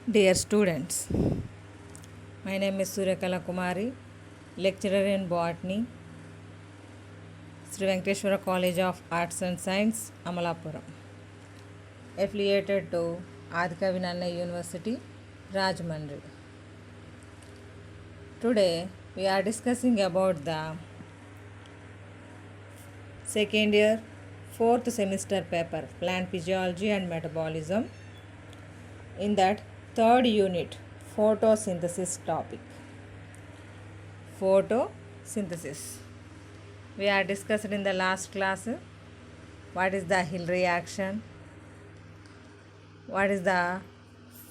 Dear students, my name is Suryakala Kumari, lecturer in botany, Sri Venkateshwara College of Arts and Science, Amalapuram, affiliated to Adhikavi Nanna University, Rajahmundry. Today we are discussing about the second year, fourth semester paper, Plant Physiology and Metabolism. In that third unit, photosynthesis topic. Photosynthesis. We are discussed in the last class what is the Hill reaction, what is the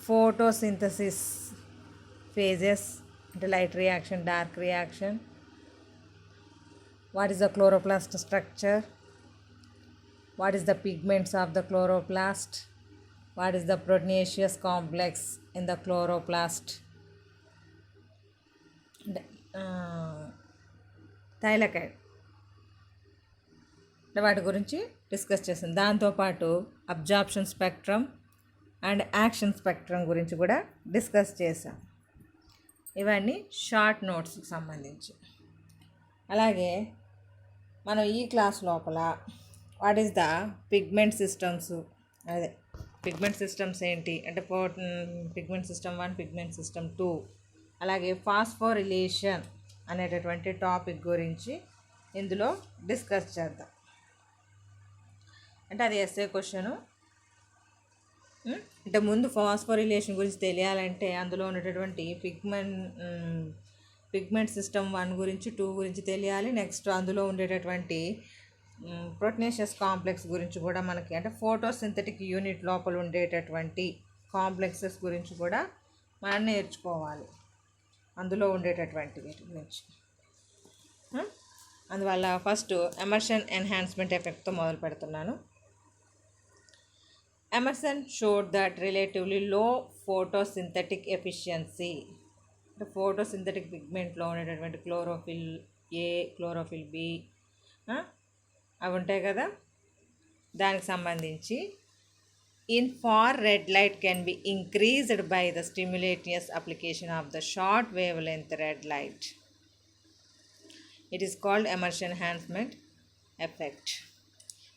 photosynthesis phases, the light reaction, dark reaction, what is the chloroplast structure, what is the pigments of the chloroplast, what is the proteinaceous complex in the chloroplast, thylakoid వాటి గురించి discuss చేసాం. దాంతోపాటు absorption spectrum and action spectrum గురించి కూడా discuss చేసాం. ఇవన్నీ short నోట్స్కి సంబంధించి. అలాగే మనం ఈ క్లాస్ లోపల what is the pigment systems, అదే పిగ్మెంట్ సిస్టమ్స్ ఏంటి అంటే పిగ్మెంట్ సిస్టమ్ 1, పిగ్మెంట్ సిస్టమ్ 2, అలాగే ఫాస్ఫోరిలేషన్ అనేటటువంటి టాపిక్ గురించి ఇందులో డిస్కస్ చేద్దాం. అంటే అది ఎస్ఏ క్వశ్చను. అంటే ముందు ఫాస్ఫోరిలేషన్ గురించి తెలియాలంటే అందులో ఉన్నటువంటి పిగ్మెంట్ సిస్టమ్ 1 గురించి 2 గురించి తెలియాలి. నెక్స్ట్ అందులో ఉండేటటువంటి ప్రోటీనేషియస్ కాంప్లెక్స్ గురించి కూడా మనకి అంటే ఫోటోసింథటిక్ యూనిట్ లోపల ఉండేటటువంటి కాంప్లెక్సెస్ గురించి కూడా మనం నేర్చుకోవాలి, అందులో ఉండేటటువంటి వీటి గురించి. అందువల్ల ఫస్ట్ ఎమర్షన్ ఎన్హాన్స్మెంట్ ఎఫెక్ట్తో మొదలు పెడుతున్నాను. ఎమర్సన్ షోడ్ దట్ రిలేటివ్లీ లో ఫోటోసింథటిక్ ఎఫిషియన్సీ, అంటే ఫోటోసింథటిక్ పిగ్మెంట్లో ఉండేటటువంటి క్లోరోఫిల్ ఏ, క్లోరోఫిల్ బి అవి ఉంటాయి కదా, దానికి సంబంధించి in far red light can be increased by the simultaneous application of the short wavelength red light. It is called immersion enhancement effect.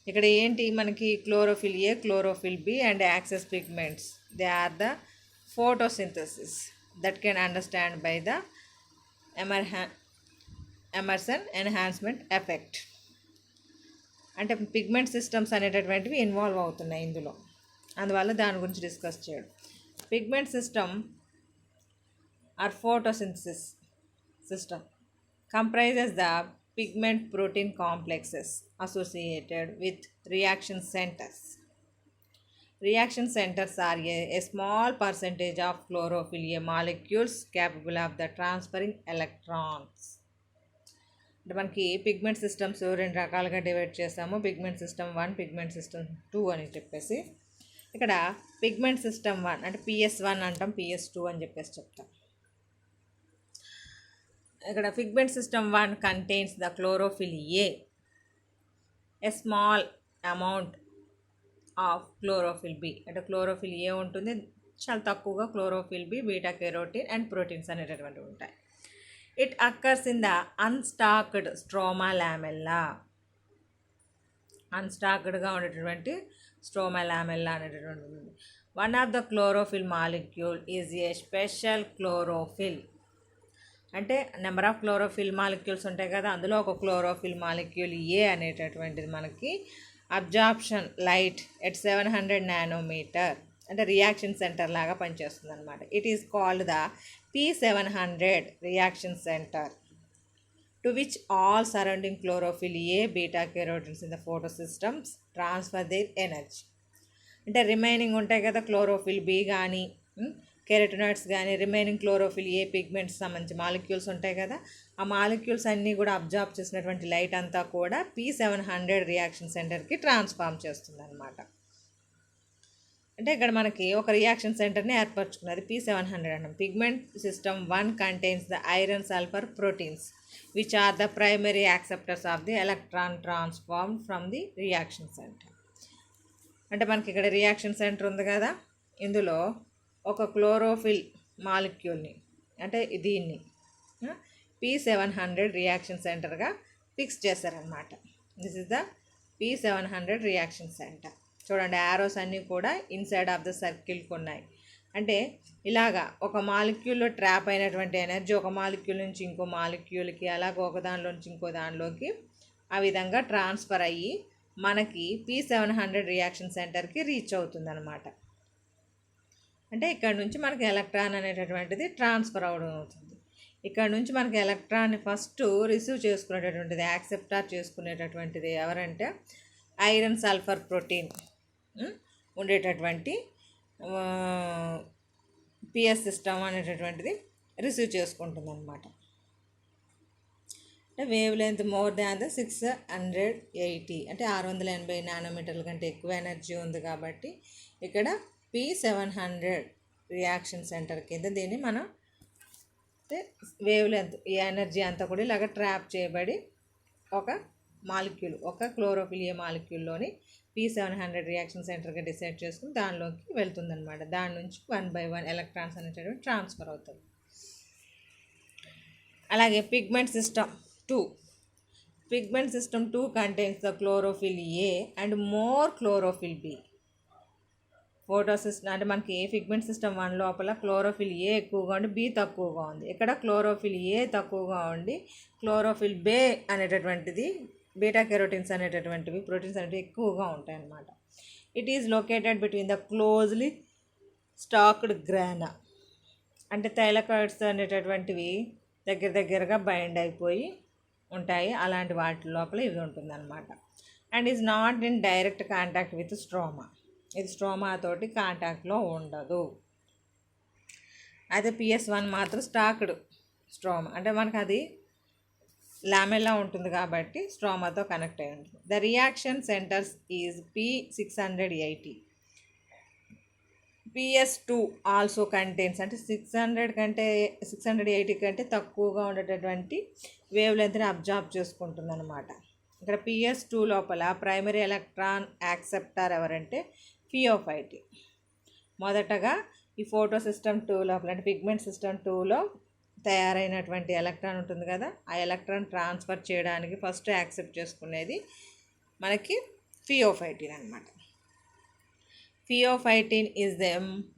ఇక్కడ ఏంటి మనకి chlorophyll a, chlorophyll b and accessory pigments, they are the photosynthesis that can understand by the Emerson enhancement effect. అంటే pigment systems అనేటటువంటివి involve అవుతున్నాయి ఇందులో, అందువల్ల దాని గురించి డిస్కస్ చేయడం. Pigment system are photosynthesis system comprises the pigment protein complexes associated with reaction centres. Reaction centres are a small percentage of chlorophyll a molecules capable of the transferring electrons. అంటే మనకి pigment systems 2 రకాలుగా divide చేసాము, pigment system 1, pigment system 2 అని చెప్పేసి. ఇక్కడ pigment system 1 అంటే PS1 అంటాం, PS2 అని చెప్పేసి చెప్తాం. ఇక్కడ pigment system 1 contains the chlorophyll A, a small amount of chlorophyll B, అంటే క్లోరోఫిల్ ఏ ఉంటుంది, చాలా తక్కువగా chlorophyll B, beta carotene and proteins అనేటటువంటివి ఉంటాయి. It occurs in the unstacked stroma lamella, అన్స్టాక్డ్గా ఉండేటటువంటి స్ట్రోమా లామెల్లా అనేటటువంటి. One of the chlorophyll molecule is a special chlorophyll, అంటే నెంబర్ ఆఫ్ క్లోరోఫిల్ మాలిక్యూల్స్ ఉంటాయి కదా, అందులో ఒక క్లోరోఫిల్ మాలిక్యూల్ ఏ అనేటటువంటిది మనకి అబ్జార్ప్షన్ లైట్ ఎట్ 700 నానోమీటర్ అంటే రియాక్షన్ సెంటర్ లాగా పనిచేస్తుంది అనమాట. It is called the P700 reaction centre, to which all surrounding chlorophyll A, beta carotenes in the photosystems transfer their energy. అంటే రిమైనింగ్ ఉంటాయి కదా chlorophyll B కానీ కెరటనాయిడ్స్ కానీ remaining chlorophyll ఏ pigments సంబంధించి మాలిక్యూల్స్ ఉంటాయి కదా, ఆ మాలిక్యూల్స్ అన్నీ కూడా అబ్జార్బ్ చేసినటువంటి లైట్ అంతా కూడా P700 రియాక్షన్ సెంటర్కి ట్రాన్స్ఫార్మ్ చేస్తుంది అనమాట. అంటే ఇక్కడ మనకి ఒక రియాక్షన్ సెంటర్ని ఏర్పరచుకున్నది P700 అన్నాం. Pigment system 1 contains the iron sulphur proteins which are the primary acceptors of the electron transform from the reaction centre. అంటే మనకి ఇక్కడ రియాక్షన్ సెంటర్ ఉంది కదా, ఇందులో ఒక క్లోరోఫిల్ మాలిక్యూల్ని అంటే దీన్ని P700 రియాక్షన్ సెంటర్గా ఫిక్స్ చేశారనమాట. This is the P700 reaction centre. చూడండి యారోస్ అన్నీ కూడా ఇన్సైడ్ ఆఫ్ ద సర్కిల్కి ఉన్నాయి. అంటే ఇలాగా ఒక మాలిక్యూల్లో ట్రాప్ అయినటువంటి ఎనర్జీ ఒక మాలిక్యూల్ నుంచి ఇంకో మాలిక్యూల్కి, అలాగే ఒక దానిలో నుంచి ఇంకో దానిలోకి ఆ విధంగా ట్రాన్స్ఫర్ అయ్యి మనకి P700 రియాక్షన్ సెంటర్కి రీచ్ అవుతుంది అనమాట. అంటే ఇక్కడ నుంచి మనకి ఎలక్ట్రాన్ అనేటటువంటిది ట్రాన్స్ఫర్ అవడం అవుతుంది. ఇక్కడ నుంచి మనకి ఎలక్ట్రాన్ని ఫస్ట్ రిసీవ్ చేసుకునేటటువంటిది, యాక్సెప్టార్ చేసుకునేటటువంటిది ఎవరంటే ఐరన్ సల్ఫర్ ప్రోటీన్ ఉండేటటువంటి పిఎస్ సిస్టమ్ అనేటటువంటిది రిసీవ్ చేసుకుంటుంది అనమాట. అంటే wave length more than the 680 అంటే 680 నానోమీటర్ల కంటే ఎక్కువ ఎనర్జీ ఉంది కాబట్టి ఇక్కడ P700 రియాక్షన్ సెంటర్ కింద దీన్ని మనం వేవ్ లెంత్ ఈ ఎనర్జీ అంతా కూడా ఇలాగ ట్రాప్ చేయబడి ఒక మాలిక్యూల్, ఒక క్లోరోఫిల్ ఏ మాలిక్యూల్లోని P700 రియాక్షన్ సెంటర్గా డిసైడ్ చేసుకుని దానిలోకి వెళ్తుందన్నమాట. దాని నుంచి 1 by 1 ఎలక్ట్రాన్స్ అనేటటువంటి ట్రాన్స్ఫర్ అవుతుంది. అలాగే pigment system 2. Pigment system 2 contains the chlorophyll A and more chlorophyll B. Photosystem అంటే మనకి పిగ్మెంట్ సిస్టమ్ 1 లోపల క్లోరోఫిల్ ఏ ఎక్కువగా ఉండి బి తక్కువగా ఉంది. ఇక్కడ క్లోరోఫిల్ ఏ తక్కువగా ఉండి క్లోరోఫిల్ బే అనేటటువంటిది, బీటా కెరోటిన్స్ అనేటటువంటివి ప్రోటీన్స్ అనేవి ఎక్కువగా ఉంటాయి అన్నమాట. It is located between the closely stacked గ్రానా అంటే థైలకాయిడ్స్ అనేటటువంటివి దగ్గరగా బైండ్ అయిపోయి ఉంటాయి. అలాంటి వాటి లోపల ఇది ఉంటుందన్నమాట. And is not in direct contact with stroma. ఇది స్ట్రోమా తోటి కాంటాక్ట్లో ఉండదు. అయితే PS1 మాత్రం స్టాక్డ్ స్ట్రోమా అంటే మనకు అది లామెల్లా ఉంటుంది కాబట్టి స్ట్రోమాతో కనెక్ట్ అయి ఉంటుంది. The reaction centres is P680. PS2 also contains అంటే 680 కంటే తక్కువగా ఉండేటటువంటి వేవ్ లెంత్ని అబ్జార్బ్ చేసుకుంటుంది అనమాట. ఇక్కడ PS2 లోపల ప్రైమరీ ఎలక్ట్రాన్ యాక్సెప్టార్ ఎవరంటే ఫియోఫైటిన్. మొదటగా ఈ ఫోటో సిస్టమ్ 2 లోపల అంటే పిగ్మెంట్ సిస్టమ్ 2లో తయారైనటువంటి ఎలక్ట్రాన్ ఉంటుంది కదా, ఆ ఎలక్ట్రాన్ ట్రాన్స్ఫర్ చేయడానికి ఫస్ట్ యాక్సెప్ట్ చేసుకునేది మనకి ఫియోఫైటిన్ అనమాట. Pheophytin is the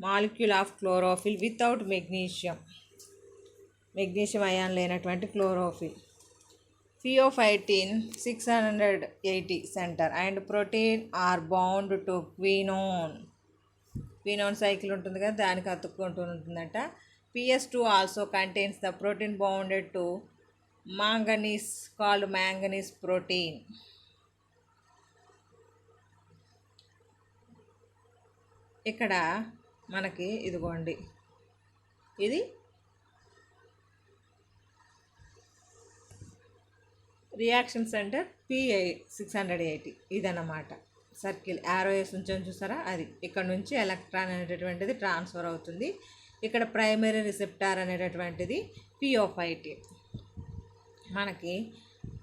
molecule of chlorophyll without magnesium ion లేనటువంటి chlorophyll. Pheophytin 680 centre and protein are bound to quinone cycle ఉంటుంది కదా, దానికి అతుక్కుంటూ ఉంటుందట. PS2 also contains the protein bounded to manganese called manganese protein. ఇక్కడ మనకి ఇదిగోండి ఇది రియాక్షన్ సెంటర్ P680 ఇదన్నమాట. సర్కిల్ యారో వేసి ఉంచని చూసారా, అది ఇక్కడ నుంచి ఎలక్ట్రాన్ అనేటటువంటిది ట్రాన్స్ఫర్ అవుతుంది. ఇక్కడ ప్రైమరీ రిసెప్టార్ అనేటటువంటిది ఫియోఫైటిన్. మనకి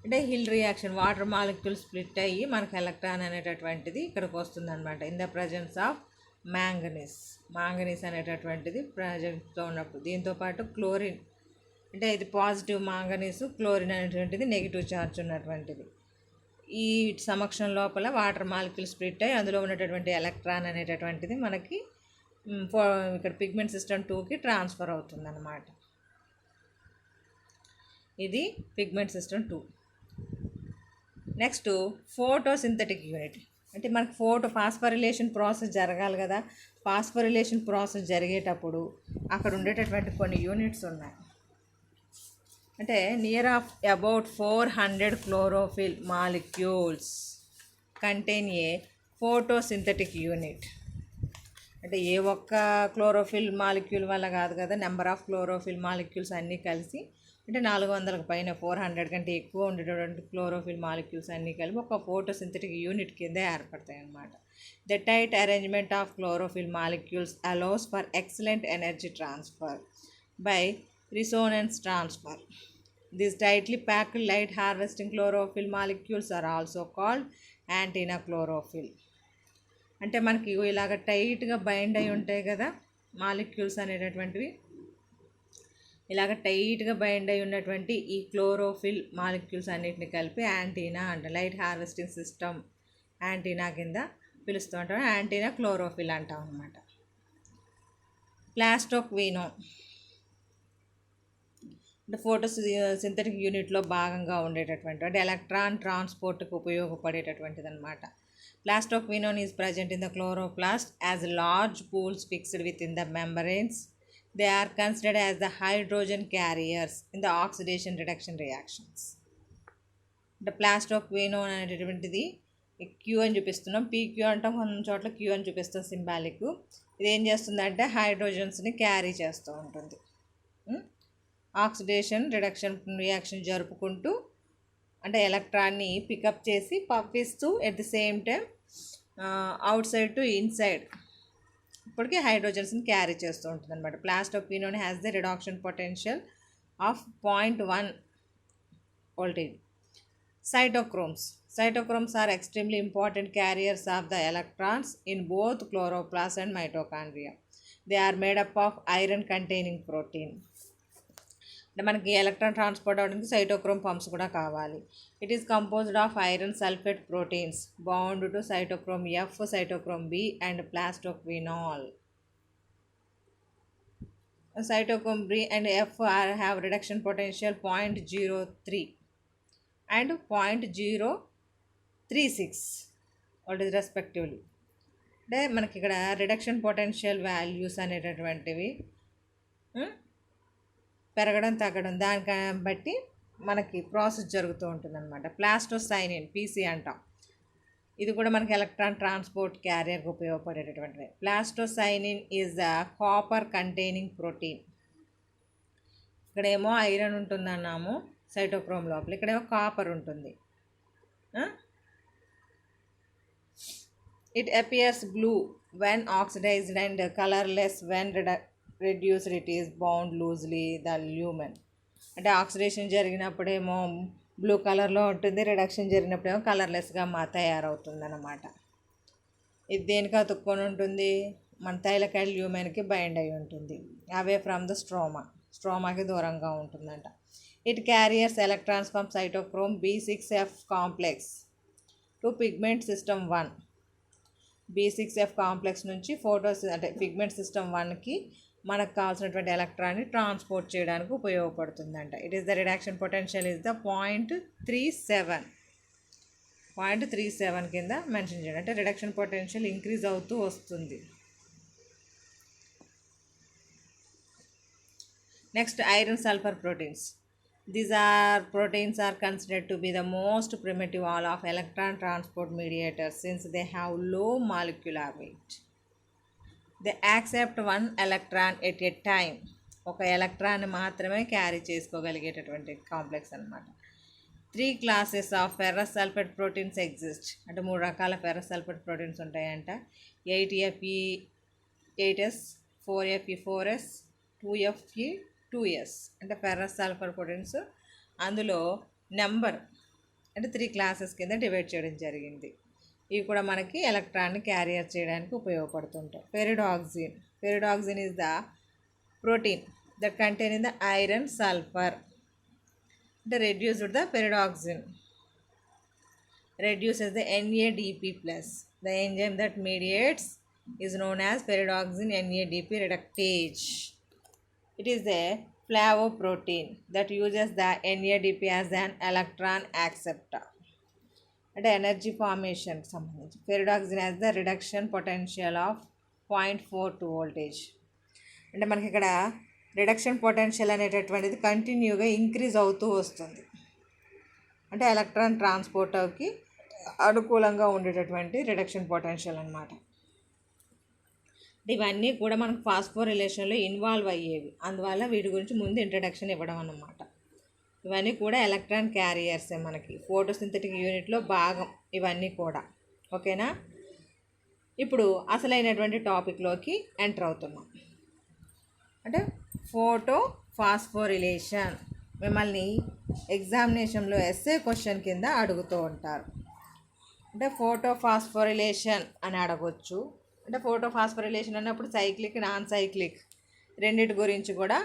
అంటే hill reaction water molecule split అయ్యి మనకి ఎలక్ట్రాన్ అనేటటువంటిది ఇక్కడికి వస్తుంది అనమాట. In the presence of manganese అనేటటువంటిది ప్రజెంట్తో ఉన్నప్పుడు. దీంతోపాటు క్లోరిన్ అంటే ఇది పాజిటివ్ మాంగనీసు, క్లోరిన్ అనేటువంటిది నెగిటివ్ ఛార్జ్ ఉన్నటువంటిది. ఈ సమక్షం లోపల వాటర్ మాలిక్యూల్ స్ప్లిట్ అయ్యి అందులో ఉన్నటువంటి ఎలక్ట్రాన్ అనేటటువంటిది మనకి ఇక్కడ పిగ్మెంట్ సిస్టమ్ 2కి ట్రాన్స్ఫర్ అవుతుంది అన్నమాట. ఇది pigment system 2. Next photosynthetic unit అంటే మనకి ఫాస్ఫోరిలేషన్ ప్రాసెస్ జరగాలి కదా. ఫాస్ఫోరిలేషన్ ప్రాసెస్ జరిగేటప్పుడు అక్కడ ఉండేటటువంటి కొన్ని యూనిట్స్ ఉన్నాయి. అంటే near of about 400 chlorophyll molecules contain A photosynthetic unit. అంటే ఏ ఒక్క క్లోరోఫిల్ మాలిక్యూల్ వల్ల కాదు కదా, నెంబర్ ఆఫ్ క్లోరోఫిల్ మాలిక్యూల్స్ అన్నీ కలిసి అంటే 400కు పైన 400 కంటే ఎక్కువ ఉండేటటువంటి క్లోరోఫిల్ మాలిక్యూల్స్ అన్నీ కలిపి ఒక ఫోటోసింథటిక్ యూనిట్ కింద ఏర్పడతాయి అన్నమాట. The tight arrangement of chlorophyll molecules allows for excellent energy transfer by resonance transfer. These tightly packed light harvesting chlorophyll molecules are also called antenna chlorophyll. అంటే మనకి ఇలాగ టైట్గా బైండ్ అయి ఉంటాయి కదా మాలిక్యూల్స్ అనేటటువంటివి ఇలాగ టైట్గా బైండ్ అయి ఉన్నటువంటి ఈ క్లోరోఫిల్ మాలిక్యూల్స్ అన్నిటిని కలిపి యాంటీనా అంట. లైట్ హార్వెస్టింగ్ సిస్టమ్ యాంటీనా కింద పిలుస్తూ ఉంటాం. యాంటీనా క్లోరోఫిల్ అంటాం అన్నమాట. ప్లాస్టోక్వినోన్ అంటే సింథటిక్ యూనిట్లో భాగంగా ఉండేటటువంటి అంటే ఎలక్ట్రాన్ ట్రాన్స్పోర్ట్కి ఉపయోగపడేటటువంటిది అనమాట. Plastoquinone is present in the chloroplast as large pools fixed with in the membranes. They are considered as the hydrogen carriers in the oxidation reduction reactions. అంటే ప్లాస్టోక్వినోన్ అనేటటువంటిది క్యూ అని చూపిస్తున్నాం, పీక్యూ అంటాం, కొన్ని చోట్ల క్యూ అని చూపిస్తాం సింబాలిక్. ఇది ఏం చేస్తుందంటే హైడ్రోజన్స్ని క్యారీ చేస్తూ ఉంటుంది. ఆక్సిడేషన్ రిడక్షన్ రియాక్షన్ జరుపుకుంటూ అంటే ఎలక్ట్రాన్ని పికప్ చేసి పంపిస్తూ at the same time out side to inside ఇప్పటికీ హైడ్రోజన్స్ని క్యారీ చేస్తూ ఉంటుంది అనమాట. Plastoquinone has the reduction potential of 0.1 voltage. Cytochromes are extremely important carriers of the electrons in both chloroplasts and mitochondria. They are made up of iron containing protein. అంటే మనకి electron transport అవడానికి cytochrome pumps కూడా కావాలి. It is composed of iron sulphate proteins bound to cytochrome F, cytochrome B and plastoquinol. Cytochrome B and F have reduction potential 0.03 and 0.036 what is respectively. అంటే మనకి ఇక్కడ reduction potential values అనేటటువంటివి పెరగడం తగ్గడం దానికి బట్టి మనకి ప్రాసెస్ జరుగుతూ ఉంటుంది అనమాట. ప్లాస్టోసైనిన్ పీసీ అంటాం, ఇది కూడా మనకి ఎలక్ట్రాన్ ట్రాన్స్పోర్ట్ క్యారియర్కి ఉపయోగపడేటటువంటిది. Plastocyanin is the copper containing protein. ఇక్కడేమో ఐరన్ ఉంటుందన్నాము సైటోక్రోమ్ లోపల, ఇక్కడేమో కాపర్ ఉంటుంది. It appears blue when oxidised and colourless when reduced. It is bound loosely the lumen. అంటే ఆక్సిడేషన్ జరిగినప్పుడేమో బ్లూ కలర్లో ఉంటుంది, రిడక్షన్ జరిగినప్పుడేమో కలర్లెస్గా తయారవుతుంది అన్నమాట. ఇది దేనికి అతుక్కొని ఉంటుంది? మన థైలకాయిడ్ ల్యూమెన్కి బైండ్ అయి ఉంటుంది. అవే ఫ్రమ్ ద స్ట్రోమాకి దూరంగా ఉంటుందంట. It carriers electrons from cytochrome B6F complex to pigment system 1. B6F complex నుంచి అంటే పిగ్మెంట్ సిస్టమ్ 1కి మనకు కావాల్సినటువంటి ఎలక్ట్రాన్ని ట్రాన్స్పోర్ట్ చేయడానికి ఉపయోగపడుతుందంట. It is the reduction potential is the 0.37 కింద మెన్షన్ చేయండి. అంటే రిడక్షన్ పొటెన్షియల్ ఇంక్రీజ్ అవుతూ వస్తుంది. Next iron sulphur proteins. These proteins are considered to be the most primitive of electron transport mediators since they have low molecular weight. They accept one electron at a time. ఒక electron మాత్రమే carry చేసుకోగలిగేటటువంటి complex అనమాట. 3 classes of ferrous sulfate proteins exist. అంటే 3 రకాల ferrous sulphate proteins ఉంటాయంట. 8Fe8s, 4Fe4s, 2Fe2s. అంటే ferrous sulphur proteins అందులో number అంటే 3 classes కింద డివైడ్ చేయడం జరిగింది. ఇవి కూడా మనకి ఎలక్ట్రాన్ని క్యారియర్ చేయడానికి ఉపయోగపడుతుంటాయి. Ferredoxin is the protein that contain in the iron sulphur. అంటే reduced the ferredoxin reduces the NADP+. The enzyme that mediates is known as pyridoxine NADP reductase. It is a flavoprotein that uses the NADP as an electron acceptor. అంటే energy ఫార్మేషన్కి సంబంధించి pyridoxine has the reduction potential of 0.42 voltage. అంటే మనకి ఇక్కడ reduction potential అనేటటువంటిది కంటిన్యూగా increase అవుతూ వస్తుంది. అంటే ఎలక్ట్రాన్ ట్రాన్స్పోర్టర్కి అనుకూలంగా ఉండేటటువంటి రిడక్షన్ పొటెన్షియల్ అన్నమాట. ఇవన్నీ కూడా మనకు ఫాస్ఫోరిలేషన్లో ఇన్వాల్వ్ అయ్యేవి, అందువల్ల వీటి గురించి ముందు ఇంట్రడక్షన్ ఇవ్వడం అన్నమాట. ఇవన్నీ కూడా ఎలక్ట్రాన్ క్యారియర్సే, మనకి ఫోటోసింథటిక్ యూనిట్లో భాగం ఇవన్నీ కూడా. ఓకేనా, ఇప్పుడు అసలైనటువంటి టాపిక్లోకి ఎంటర్ అవుతున్నాం. అంటే ఫోటో ఫాస్ఫోరిలేషన్ మిమ్మల్ని ఎగ్జామినేషన్లో ఎస్ఏ క్వశ్చన్ కింద అడుగుతూ ఉంటారు. అంటే ఫోటో ఫాస్ఫోరిలేషన్ అని అడగొచ్చు, అంటే ఫోటోఫాస్ఫోరిలేషన్ అన్నప్పుడు సైక్లిక్ నాన్ సైక్లిక్ రెండిటి గురించి కూడా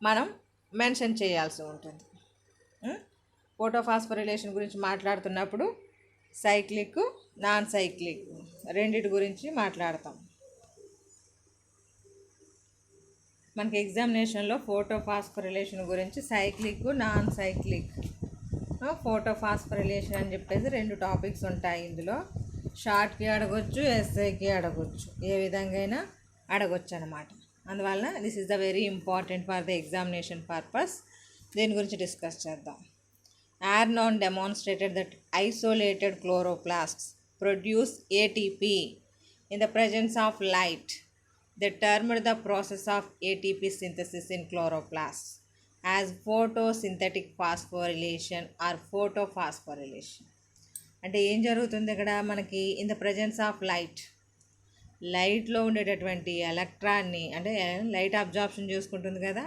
మనం మెన్షన్ చేయాల్సి ఉంటుంది. ఫోటోఫాస్ఫోరిలేషన్ గురించి మాట్లాడుతున్నప్పుడు సైక్లిక్ నాన్ సైక్లిక్ రెండిటి గురించి మాట్లాడతాం. మనకి ఎగ్జామినేషన్లో ఫోటోఫాస్ఫోరిలేషన్ గురించి సైక్లిక్ నాన్ సైక్లిక్ ఫోటోఫాస్ఫోరిలేషన్ అని చెప్పేసి 2 టాపిక్స్ ఉంటాయి. ఇందులో షార్ట్కి అడగొచ్చు, ఎస్ఐకి అడగొచ్చు, ఏ విధంగా అయినా అడగొచ్చు అనమాట. అందువలన this is the very important for the examination purpose. దీని గురించి డిస్కస్ చేద్దాం. Arnon demonstrated that isolated chloroplasts produce ATP in the presence of light. They termed the process of ATP synthesis in chloroplasts as photosynthetic phosphorylation or photophosphorylation. అంటే ఏం జరుగుతుంది ఇక్కడ మనకి in the presence of లైట్లో ఉండేటటువంటి ఎలక్ట్రాన్ని, అంటే light absorption చేసుకుంటుంది కదా,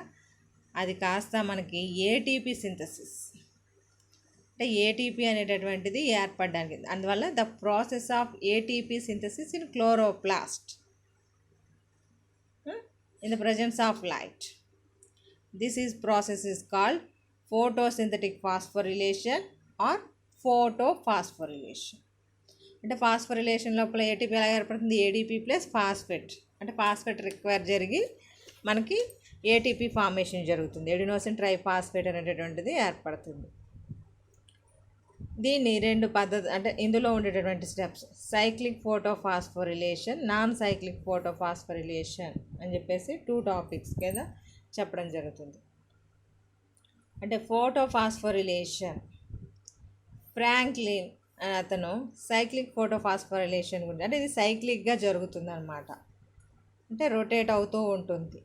అది కాస్త మనకి ఏటీపీ సింథసిస్, అంటే ఏటీపీ అనేటటువంటిది ఏర్పడడానికి. అందువల్ల the process of ATP synthesis in chloroplast in the presence of light. This process is called photosynthetic phosphorylation or photophosphorylation. అంటే ఫాస్ఫోరిలేషన్ లోపల ఏటీపీ ఎలా ఏర్పడుతుంది? ఏడీపీ ప్లస్ ఫాస్ఫేట్, అంటే ఫాస్ఫేట్ రిక్వైర్ జరిగి మనకి ఏటీపీ ఫార్మేషన్ జరుగుతుంది. ఎడినోసిన్ ట్రైఫాస్ఫేట్ అనేటటువంటిది ఏర్పడుతుంది. దీన్ని 2 పద్ధతి, అంటే ఇందులో ఉండేటటువంటి steps cyclic ఫోటోఫాస్ఫోరిలేషన్, non cyclic photophosphorylation అని చెప్పేసి 2 టాపిక్స్ కదా చెప్పడం జరుగుతుంది. అంటే ఫోటోఫాస్ఫోరిలేషన్, ఫ్రాంక్లిన్ అతను సైక్లిక్ ఫోటోఫాస్ఫోరిలేషన్ గురించి, అంటే ఇది సైక్లిక్గా జరుగుతుంది అనమాట, అంటే రొటేట్ అవుతూ ఉంటుంది.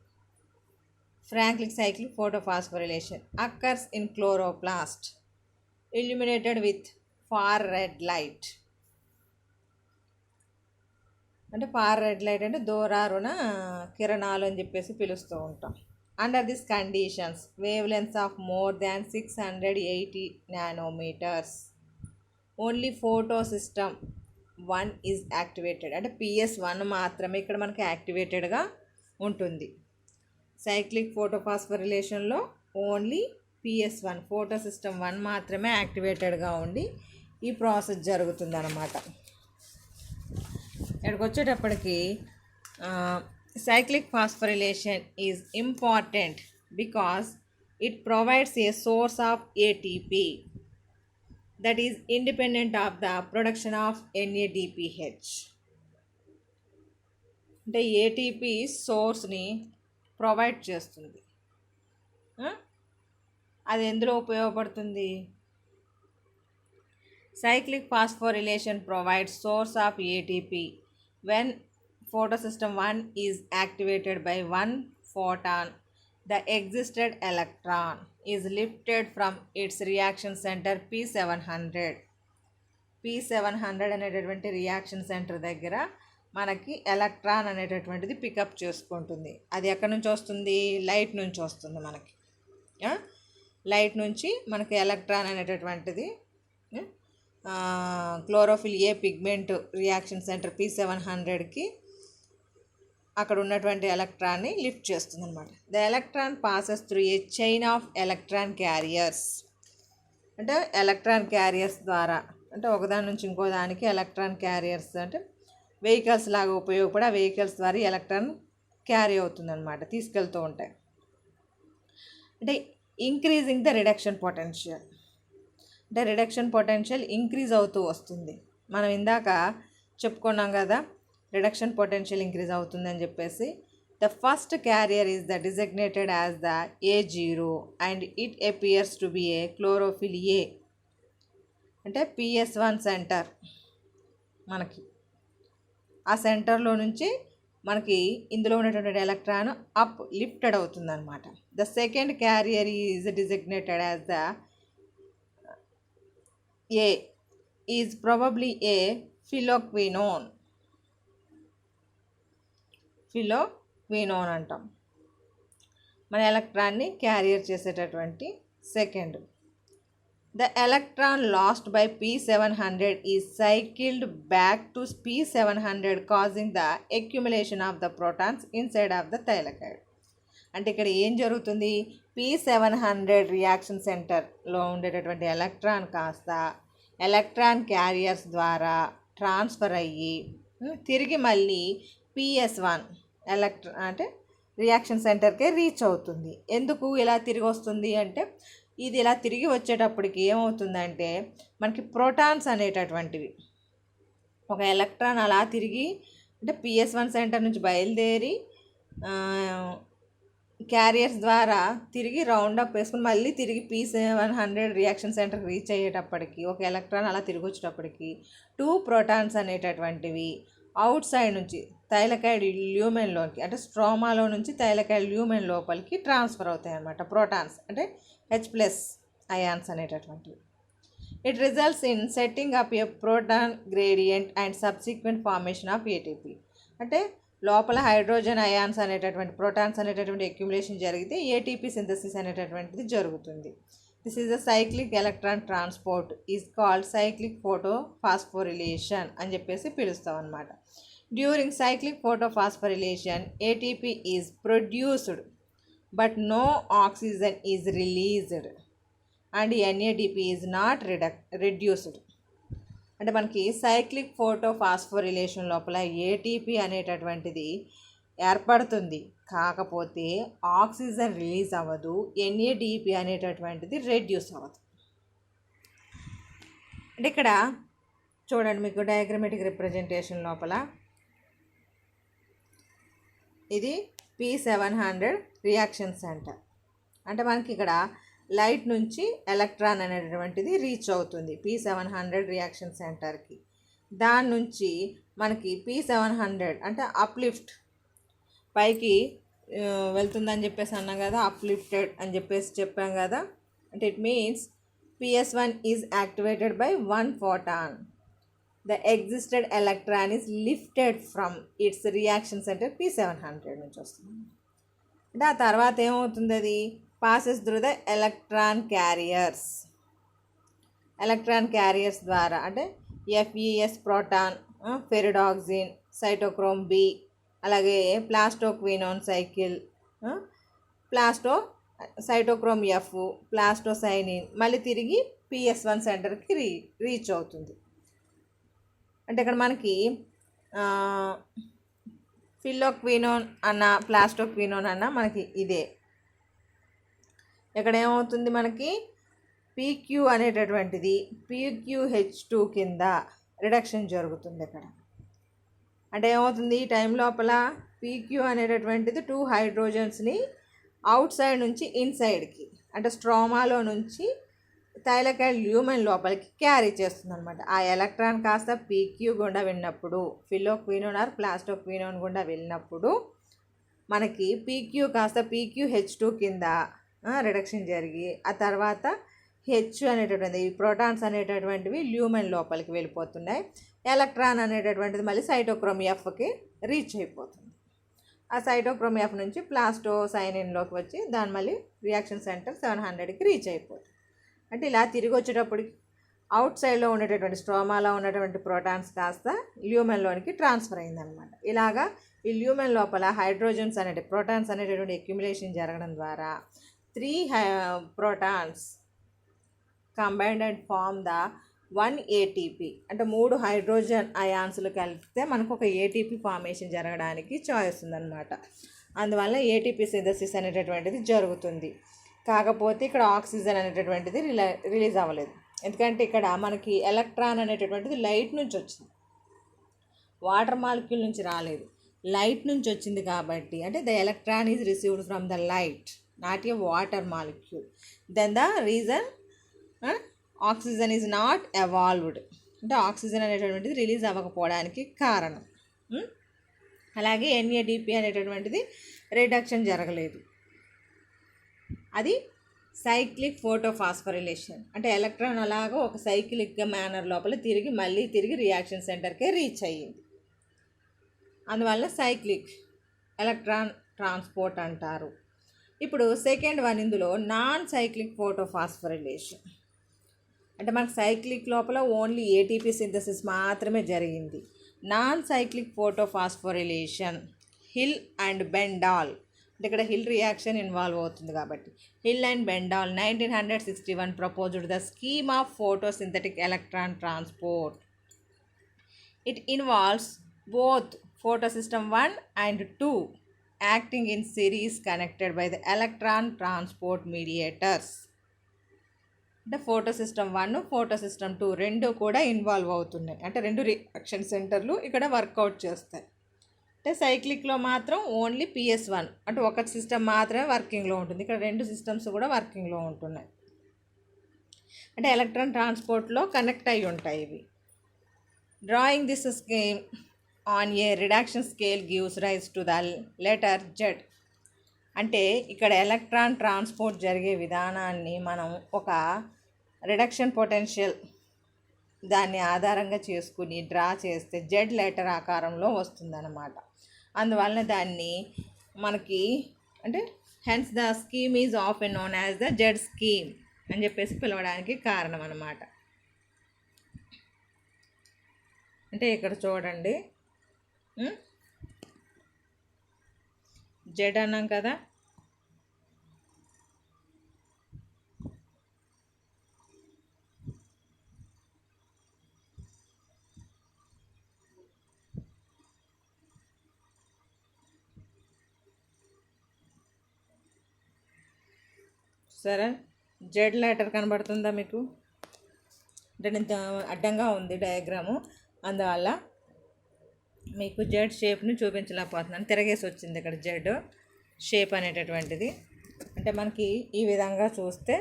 ఫ్రాంక్లిక్ cyclic photophosphorylation occurs in chloroplast illuminated with far red light. అంటే ఫార్ రెడ్ లైట్ అంటే దూరారుణ కిరణాలు అని చెప్పేసి పిలుస్తూ ఉంటాం. Under this conditions wavelengths of more than 680 nanometres only photosystem 1 is activated. అంటే PS1 మాత్రమే ఇక్కడ మనకి యాక్టివేటెడ్గా ఉంటుంది. సైక్లిక్ ఫోటోఫాస్ఫోరిలేషన్లో ఓన్లీ PS1 ఫోటో సిస్టమ్ 1 మాత్రమే యాక్టివేటెడ్గా ఉండి ఈ ప్రాసెస్ జరుగుతుంది అన్నమాట. ఇక్కడికి వచ్చేటప్పటికి cyclic phosphorylation is important because it provides A source of ATP that is independent of the production of NADPH. అంటే ఏటీపీ సోర్స్ని ప్రొవైడ్ చేస్తుంది. అది ఎందులో ఉపయోగపడుతుంది? Cyclic phosphorylation provides source of ATP when photosystem 1 is activated by 1 photon. The existed electron is lifted from its reaction center P700. P700 అనేటటువంటి reaction centre దగ్గర మనకి electron అనేటటువంటిది pickup చేసుకుంటుంది. అది ఎక్కడి నుంచి వస్తుంది? లైట్ నుంచి వస్తుంది. మనకి లైట్ నుంచి మనకి ఎలక్ట్రాన్ అనేటటువంటిది chlorophyll A pigment reaction centre P700కి అక్కడ ఉన్నటువంటి ఎలక్ట్రాన్ని లిఫ్ట్ చేస్తుంది అనమాట. The electron passes through a chain of electron carriers. అంటే ఎలక్ట్రాన్ క్యారియర్స్ ద్వారా, అంటే ఒకదాని నుంచి ఇంకో దానికి ఎలక్ట్రాన్ క్యారియర్స్ అంటే వెహికల్స్ లాగా ఉపయోగపడి ఆ వెహికల్స్ ద్వారా ఎలక్ట్రాన్ క్యారీ అవుతుంది అనమాట, తీసుకెళ్తూ ఉంటాయి. అంటే ఇంక్రీజింగ్ ద రిడక్షన్ పొటెన్షియల్, అంటే రిడక్షన్ పొటెన్షియల్ ఇంక్రీజ్ అవుతూ వస్తుంది. మనం ఇందాక చెప్పుకున్నాం కదా రిడక్షన్ పొటెన్షియల్ ఇంక్రీజ్ అవుతుందని చెప్పేసి. The first carrier is the designated as the A0 and it appears to be a chlorophyll A. అంటే PS1 సెంటర్, మనకి ఆ సెంటర్లో నుంచి మనకి ఇందులో ఉన్నటువంటి ఎలక్ట్రాన్ అప్ లిఫ్టెడ్ అవుతుంది అనమాట. The second carrier is designated as the A is probably a phylloquinone అంటాం. మన ఎలక్ట్రాన్ని క్యారియర్ చేసేటటువంటి second. The electron lost by P700 is cycled back to P700 causing the accumulation of the protons inside of the thylakoid. అంటే ఇక్కడ ఏం జరుగుతుంది, P700 reaction సెంటర్లో ఉండేటటువంటి ఎలక్ట్రాన్ కాస్త ఎలక్ట్రాన్ క్యారియర్స్ ద్వారా ట్రాన్స్ఫర్ అయ్యి తిరిగి మళ్ళీ PS1 అంటే రియాక్షన్ సెంటర్కే రీచ్ అవుతుంది. ఎందుకు ఇలా తిరిగి వస్తుంది అంటే, ఇది ఇలా తిరిగి వచ్చేటప్పటికి ఏమవుతుందంటే మనకి ప్రోటాన్స్ అనేటటువంటివి ఒక ఎలక్ట్రాన్ అలా తిరిగి అంటే PS1 సెంటర్ నుంచి బయలుదేరి క్యారియర్స్ ద్వారా తిరిగి రౌండప్ వేసుకుని మళ్ళీ తిరిగి P700 రియాక్షన్ సెంటర్కి రీచ్ అయ్యేటప్పటికి ఒక ఎలక్ట్రాన్ అలా తిరిగి వచ్చేటప్పటికి 2 ప్రోటాన్స్ అనేటటువంటివి అవుట్ సైడ్ నుంచి థైలకాయిడ్ ల్యూమెన్లోకి అంటే స్ట్రోమాలో నుంచి థైలకాయిడ్ ల్యూమెన్ లోపలికి ట్రాన్స్ఫర్ అవుతాయి అన్నమాట. ప్రోటాన్స్ అంటే H+ అయాన్స్ అనేటటువంటివి. It results in setting up a proton gradient and subsequent formation of ATP. అంటే లోపల హైడ్రోజన్ అయాన్స్ అనేటటువంటి ప్రోటాన్స్ అనేటటువంటి అక్యుములేషన్ జరిగితే ATP సింథసిస్ అనేటటువంటిది జరుగుతుంది. This is the cyclic electron transport is called cyclic photophosphorylation అని చెప్పేసి పిలుస్తాం అన్నమాట. During cyclic photophosphorylation ATP is produced but no oxygen is released and NADP is not reduced. అంటే మనకి సైక్లిక్ ఫోటోఫాస్ఫోరిలేషన్ లోపల ATP అనేటటువంటిది ఏర్పడుతుంది, కాకపోతే ఆక్సిజన్ రిలీజ్ అవ్వదు, NADP అనేటటువంటిది రెడ్యూస్ అవ్వదు. అంటే ఇక్కడ చూడండి, మీకు డయాగ్రమెటిక్ రిప్రజెంటేషన్ లోపల ఇది P700 రియాక్షన్ సెంటర్. అంటే మనకి ఇక్కడ లైట్ నుంచి ఎలక్ట్రాన్ అనేటటువంటిది రీచ్ అవుతుంది P700 రియాక్షన్ సెంటర్కి. దాని నుంచి మనకి P700 అంటే అప్లిఫ్ట్ పైకి వెళ్తుందని చెప్పేసి అన్నాం కదా, అప్లిఫ్టెడ్ అని చెప్పేసి చెప్పాం కదా. అంటే it means PS1 is activated by 1 photon. The existed electron is lifted from it's reaction centre P700 నుంచి వస్తుంది. అంటే ఆ తర్వాత ఏమవుతుంది, అది passes through the electron carriers ద్వారా అంటే FeS proton, ferredoxin, cytochrome B, అలాగే plastoquinone cycle, cytochrome F, plastocyanin మళ్ళీ తిరిగి PS1 సెంటర్కి రీచ్ అవుతుంది. అంటే ఇక్కడ మనకి ఫిల్లోక్వినోన్ అన్న ప్లాస్టోక్వినోన్ అన్న మనకి ఇదే. ఇక్కడ ఏమవుతుంది, మనకి PQ అనేటటువంటిది PQH2 కింద రిడక్షన్ జరుగుతుంది ఇక్కడ. అంటే ఏమవుతుంది, ఈ టైం లోపల PQ అనేటటువంటిది 2 హైడ్రోజన్స్ని అవుట్ సైడ్ నుంచి ఇన్సైడ్కి అంటే స్ట్రోమాలో నుంచి థైలకాయిడ్ ల్యూమెన్ లోపలికి క్యారీ చేస్తుంది అనమాట. ఆ ఎలక్ట్రాన్ కాస్త PQ గుండా వెళ్ళినప్పుడు, ఫిల్లోక్వినోన్ ఆర్ ప్లాస్టోక్వినోన్ గుండా వెళ్ళినప్పుడు మనకి PQ కాస్త PQH2 కింద రిడక్షన్ జరిగి ఆ తర్వాత H అనేటటువంటిది ప్రోటాన్స్ అనేటటువంటివి ల్యూమెన్ లోపలికి వెళ్ళిపోతున్నాయి. ఎలక్ట్రాన్ అనేటటువంటిది మళ్ళీ సైటోక్రోమ్ Fకి రీచ్ అయిపోతుంది. ఆ సైటోక్రోమ్ F నుంచి ప్లాస్టోసైనిన్లోకి వచ్చి దాని మళ్ళీ రియాక్షన్ సెంటర్ 700కి రీచ్ అయిపోతుంది. అంటే ఇలా తిరిగి వచ్చేటప్పటికి అవుట్ సైడ్లో ఉండేటటువంటి స్ట్రోమాలో ఉన్నటువంటి ప్రోటాన్స్ కాస్త ల్యూమెన్లోనికి ట్రాన్స్ఫర్ అయిందనమాట. ఇలాగా ఈ ల్యూమెన్ లోపల హైడ్రోజన్స్ ప్రోటాన్స్ అనేటటువంటి అక్యుములేషన్ జరగడం ద్వారా 3 protons combined and form the 1 ATP. అంటే 3 హైడ్రోజన్ అయాన్స్లు కలిపితే మనకు ఒక ATP ఫార్మేషన్ జరగడానికి చాయిస్ ఉందన్నమాట. అందువల్ల ATP సింథసిస్ అనేటటువంటిది జరుగుతుంది. కాకపోతే ఇక్కడ ఆక్సిజన్ అనేటటువంటిది రిలీజ్ అవ్వలేదు. ఎందుకంటే ఇక్కడ మనకి ఎలక్ట్రాన్ అనేటటువంటిది లైట్ నుంచి వచ్చింది, వాటర్ మాలిక్యూల్ నుంచి రాలేదు, లైట్ నుంచి వచ్చింది. కాబట్టి అంటే the electron is received from the light, not a water molecule. Then the reason oxygen is not evolved. అంటే ఆక్సిజన్ అనేటటువంటిది రిలీజ్ అవ్వకపోవడానికి కారణం. అలాగే NADP అనేటటువంటిది రిడక్షన్ జరగలేదు. అది సైక్లిక్ ఫోటోఫాస్ఫోరిలేషన్. అంటే ఎలక్ట్రాన్ అలాగా ఒక సైక్లిక్ మేనర్ లోపల మళ్ళీ తిరిగి రియాక్షన్ సెంటర్కే రీచ్ అయ్యింది. అందువల్ల సైక్లిక్ ఎలక్ట్రాన్ ట్రాన్స్పోర్ట్ అంటారు. ఇప్పుడు సెకండ్ వన్ ఇందులో నాన్ సైక్లిక్ ఫోటోఫాస్ఫోరిలేషన్. అంటే మనకు సైక్లిక్ లోపల ఓన్లీ ఏటీపీ సింథసిస్ మాత్రమే జరిగింది. Non cyclic photophosphorylation, Hill and Bendall, అంటే ఇక్కడ హిల్ రియాక్షన్ ఇన్వాల్వ్ అవుతుంది కాబట్టి. Hill and Bendall 1961 proposed the scheme of photosynthetic electron transport. It involves both photosystem 1 and 2 acting in series connected by the electron transport mediators. అంటే photosystem 1 photosystem 2 రెండు కూడా involve అవుతున్నాయి. అంటే రెండు రియాక్షన్ సెంటర్లు ఇక్కడ వర్కౌట్ చేస్తాయి. అంటే సైక్లిక్లో మాత్రం ఓన్లీ PS1 అంటే ఒక సిస్టమ్ మాత్రమే వర్కింగ్లో ఉంటుంది. ఇక్కడ రెండు సిస్టమ్స్ కూడా వర్కింగ్లో ఉంటున్నాయి. అంటే ఎలక్ట్రాన్ ట్రాన్స్పోర్ట్లో కనెక్ట్ అయి ఉంటాయి ఇవి. Drawing this scheme on a reduction scale gives rise to the letter Z. అంటే ఇక్కడ ఎలక్ట్రాన్ ట్రాన్స్పోర్ట్ జరిగే విధానాన్ని మనం ఒక రిడక్షన్ పొటెన్షియల్ దాన్ని ఆధారంగా చేసుకుని డ్రా చేస్తే జెడ్ లెటర్ ఆకారంలో వస్తుందన్నమాట. అందువలన దాన్ని మనకి అంటే hence the scheme is often known as the Z scheme అని చెప్పేసి పిలవడానికి కారణం అన్నమాట. అంటే ఇక్కడ చూడండి జెడ్ అన్నాం కదా, సరే జెడ్ లెటర్ కనబడుతుందా మీకు? అంటే ఇంత అడ్డంగా ఉంది డయాగ్రాము, అందువల్ల మీకు జెడ్ షేప్ని చూపించలేకపోతున్నాను. తిరగేసి వచ్చింది ఇక్కడ జెడ్ షేప్ అనేటటువంటిది. అంటే మనకి ఈ విధంగా చూస్తే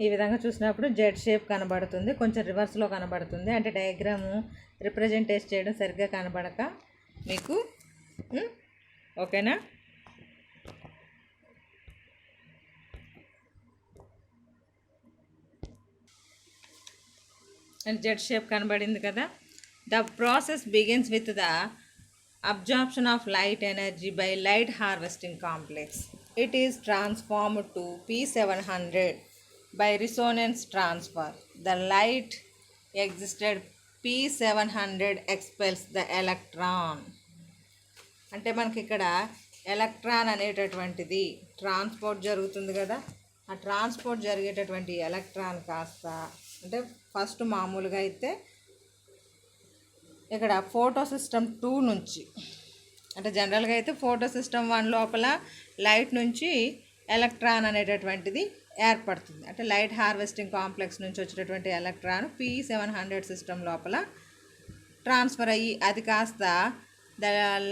ఈ విధంగా చూసినప్పుడు జెడ్ షేప్ కనబడుతుంది, కొంచెం రివర్స్లో కనబడుతుంది. అంటే డయాగ్రాము రిప్రజెంటేట్ చేయడం సరిగ్గా కనబడక మీకు ఓకేనా. అండ్ జెడ్ షేప్ కనబడింది కదా. The process begins with the absorption of light energy by light harvesting complex. It is transformed to P700 by resonance transfer. The light existed P700 expels the electron. అంటే మనకి ఇక్కడ electron అనేటటువంటిది transport జరుగుతుంది కదా. ఆ transport జరిగేటటువంటి electron కాస్త అంటే ఫస్ట్ మామూలుగా అయితే ఇక్కడ ఫోటో సిస్టమ్ 2 నుంచి అంటే జనరల్గా అయితే ఫోటో సిస్టమ్ 1 లోపల లైట్ నుంచి ఎలక్ట్రాన్ అనేటటువంటిది ఏర్పడుతుంది. అంటే లైట్ హార్వెస్టింగ్ కాంప్లెక్స్ నుంచి వచ్చేటటువంటి ఎలక్ట్రాన్ P700 సిస్టమ్ లోపల ట్రాన్స్ఫర్ అయ్యి అది కాస్త the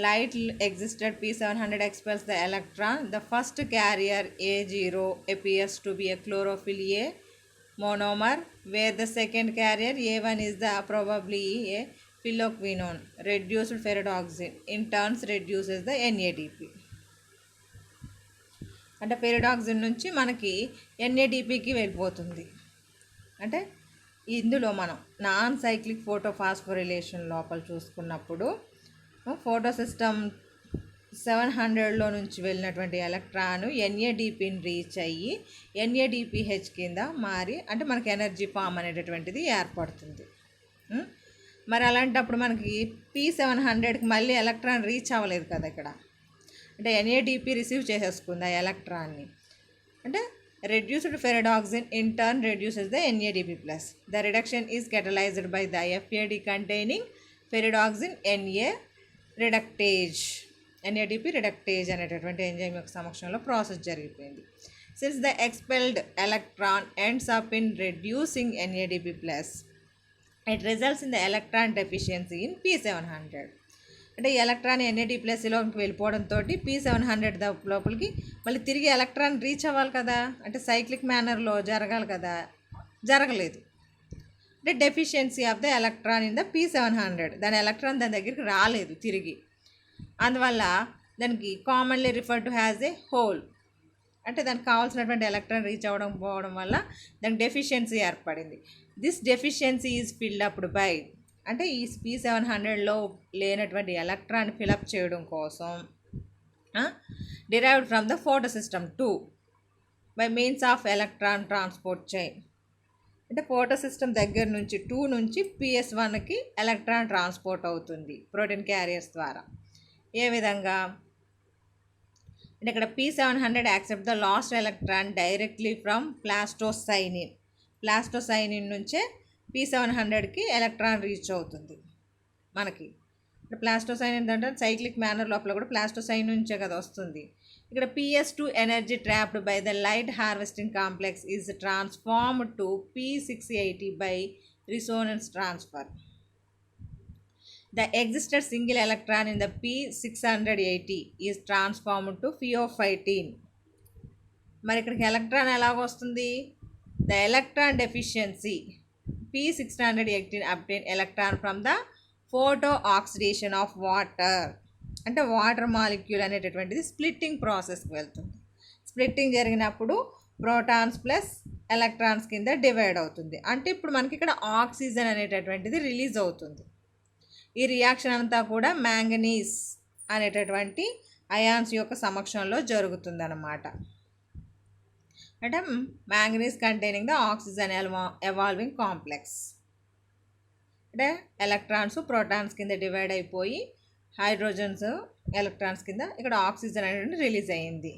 light existed P700 expels the electron. The first carrier A0 appears to be a chlorophyll A monomer, where the second carrier A1 is the probably a phylloquinone reduced ferredoxin, in turns reduces the NADP. అంటే ferredoxin నుంచి మనకి NADPకి వెళ్ళిపోతుంది. అంటే ఇందులో మనం non cyclic photophosphorylation లోపల చూసుకున్నప్పుడు photo system 700లో నుంచి వెళ్ళినటువంటి ఎలక్ట్రాన్ NADPని రీచ్ అయ్యి NADPH కింద మారి అంటే మనకి ఎనర్జీ ఫామ్ అనేటటువంటిది ఏర్పడుతుంది. మరి అలాంటప్పుడు మనకి P700కి మళ్ళీ ఎలక్ట్రాన్ రీచ్ అవ్వలేదు కదా ఇక్కడ. అంటే NADP రిసీవ్ చేసేసుకుంది ఆ ఎలక్ట్రాన్ని. అంటే reduced ferredoxin in turn reduces the NADP+. The reduction is catalyzed by the FAD containing ferredoxin NA reductase. NADP reductase అనేటటువంటి ఎంజైమ్ యొక్క సమక్షంలో ప్రాసెస్ జరిగిపోయింది. Since the expelled electron ends up in reducing NADP+, it results in the electron deficiency in P700. అంటే ఈ electron NAD+లోకి వెళ్ళిపోవడంతో P700 లోపలికి మళ్ళీ తిరిగి electron reach అవ్వాలి కదా. అంటే సైక్లిక్ మేనర్లో జరగాలి కదా, జరగలేదు. అంటే deficiency of the electron in the P700, దాని ఎలక్ట్రాన్ దాని దగ్గరికి రాలేదు తిరిగి. అందువల్ల దానికి commonly refer to has a whole. అంటే దానికి కావాల్సినటువంటి ఎలక్ట్రాన్ రీచ్ అవ్వడం పోవడం వల్ల దానికి డెఫిషియన్సీ ఏర్పడింది. This deficiency is filled up by అంటే ఈ P700లో లేనటువంటి ఎలక్ట్రాన్ ఫిలప్ చేయడం కోసం derived from the photosystem 2 by means of electron transport chain. అంటే ఫోటోసిస్టమ్ దగ్గర నుంచి 2 నుంచి PS1కి ఎలక్ట్రాన్ ట్రాన్స్పోర్ట్ అవుతుంది ప్రోటీన్ క్యారియర్స్ ద్వారా. ఏ విధంగా అంటే ఇక్కడ P700 accept the last electron directly from plastocyanin నుంచే P700కి ఎలక్ట్రాన్ రీచ్ అవుతుంది మనకి. ఇక్కడ ప్లాస్టోసైనిన్ అంటే సైక్లిక్ మ్యానర్ లోపల కూడా ప్లాస్టోసైన్ నుంచే కదా వస్తుంది. ఇక్కడ PS2 energy trapped by the light harvesting complex is transformed to P680 by resonance transfer. The existed single electron in the P680 is transformed to PO15. మరి ఇక్కడికి ఎలక్ట్రాన్ ఎలాగొస్తుంది? The electron deficiency P618 obtain electron from the photo oxidation of water. అంటే water molecule అనేటటువంటిది splitting ప్రాసెస్కి వెళ్తుంది. Splitting జరిగినప్పుడు protons plus electrons కింద divide అవుతుంది. అంటే ఇప్పుడు మనకి ఇక్కడ ఆక్సిజన్ అనేటటువంటిది రిలీజ్ అవుతుంది. ఈ రియాక్షన్ అంతా కూడా మ్యాంగనీస్ అనేటటువంటి అయాన్స్ యొక్క సమక్షంలో జరుగుతుంది అన్నమాట. అంటే manganese containing the oxygen evolving complex. అంటే ఎలక్ట్రాన్స్ ప్రోటాన్స్ కింద డివైడ్ అయిపోయి హైడ్రోజన్స్ ఎలక్ట్రాన్స్ కింద ఇక్కడ ఆక్సిజన్ అనేది రిలీజ్ అయ్యింది.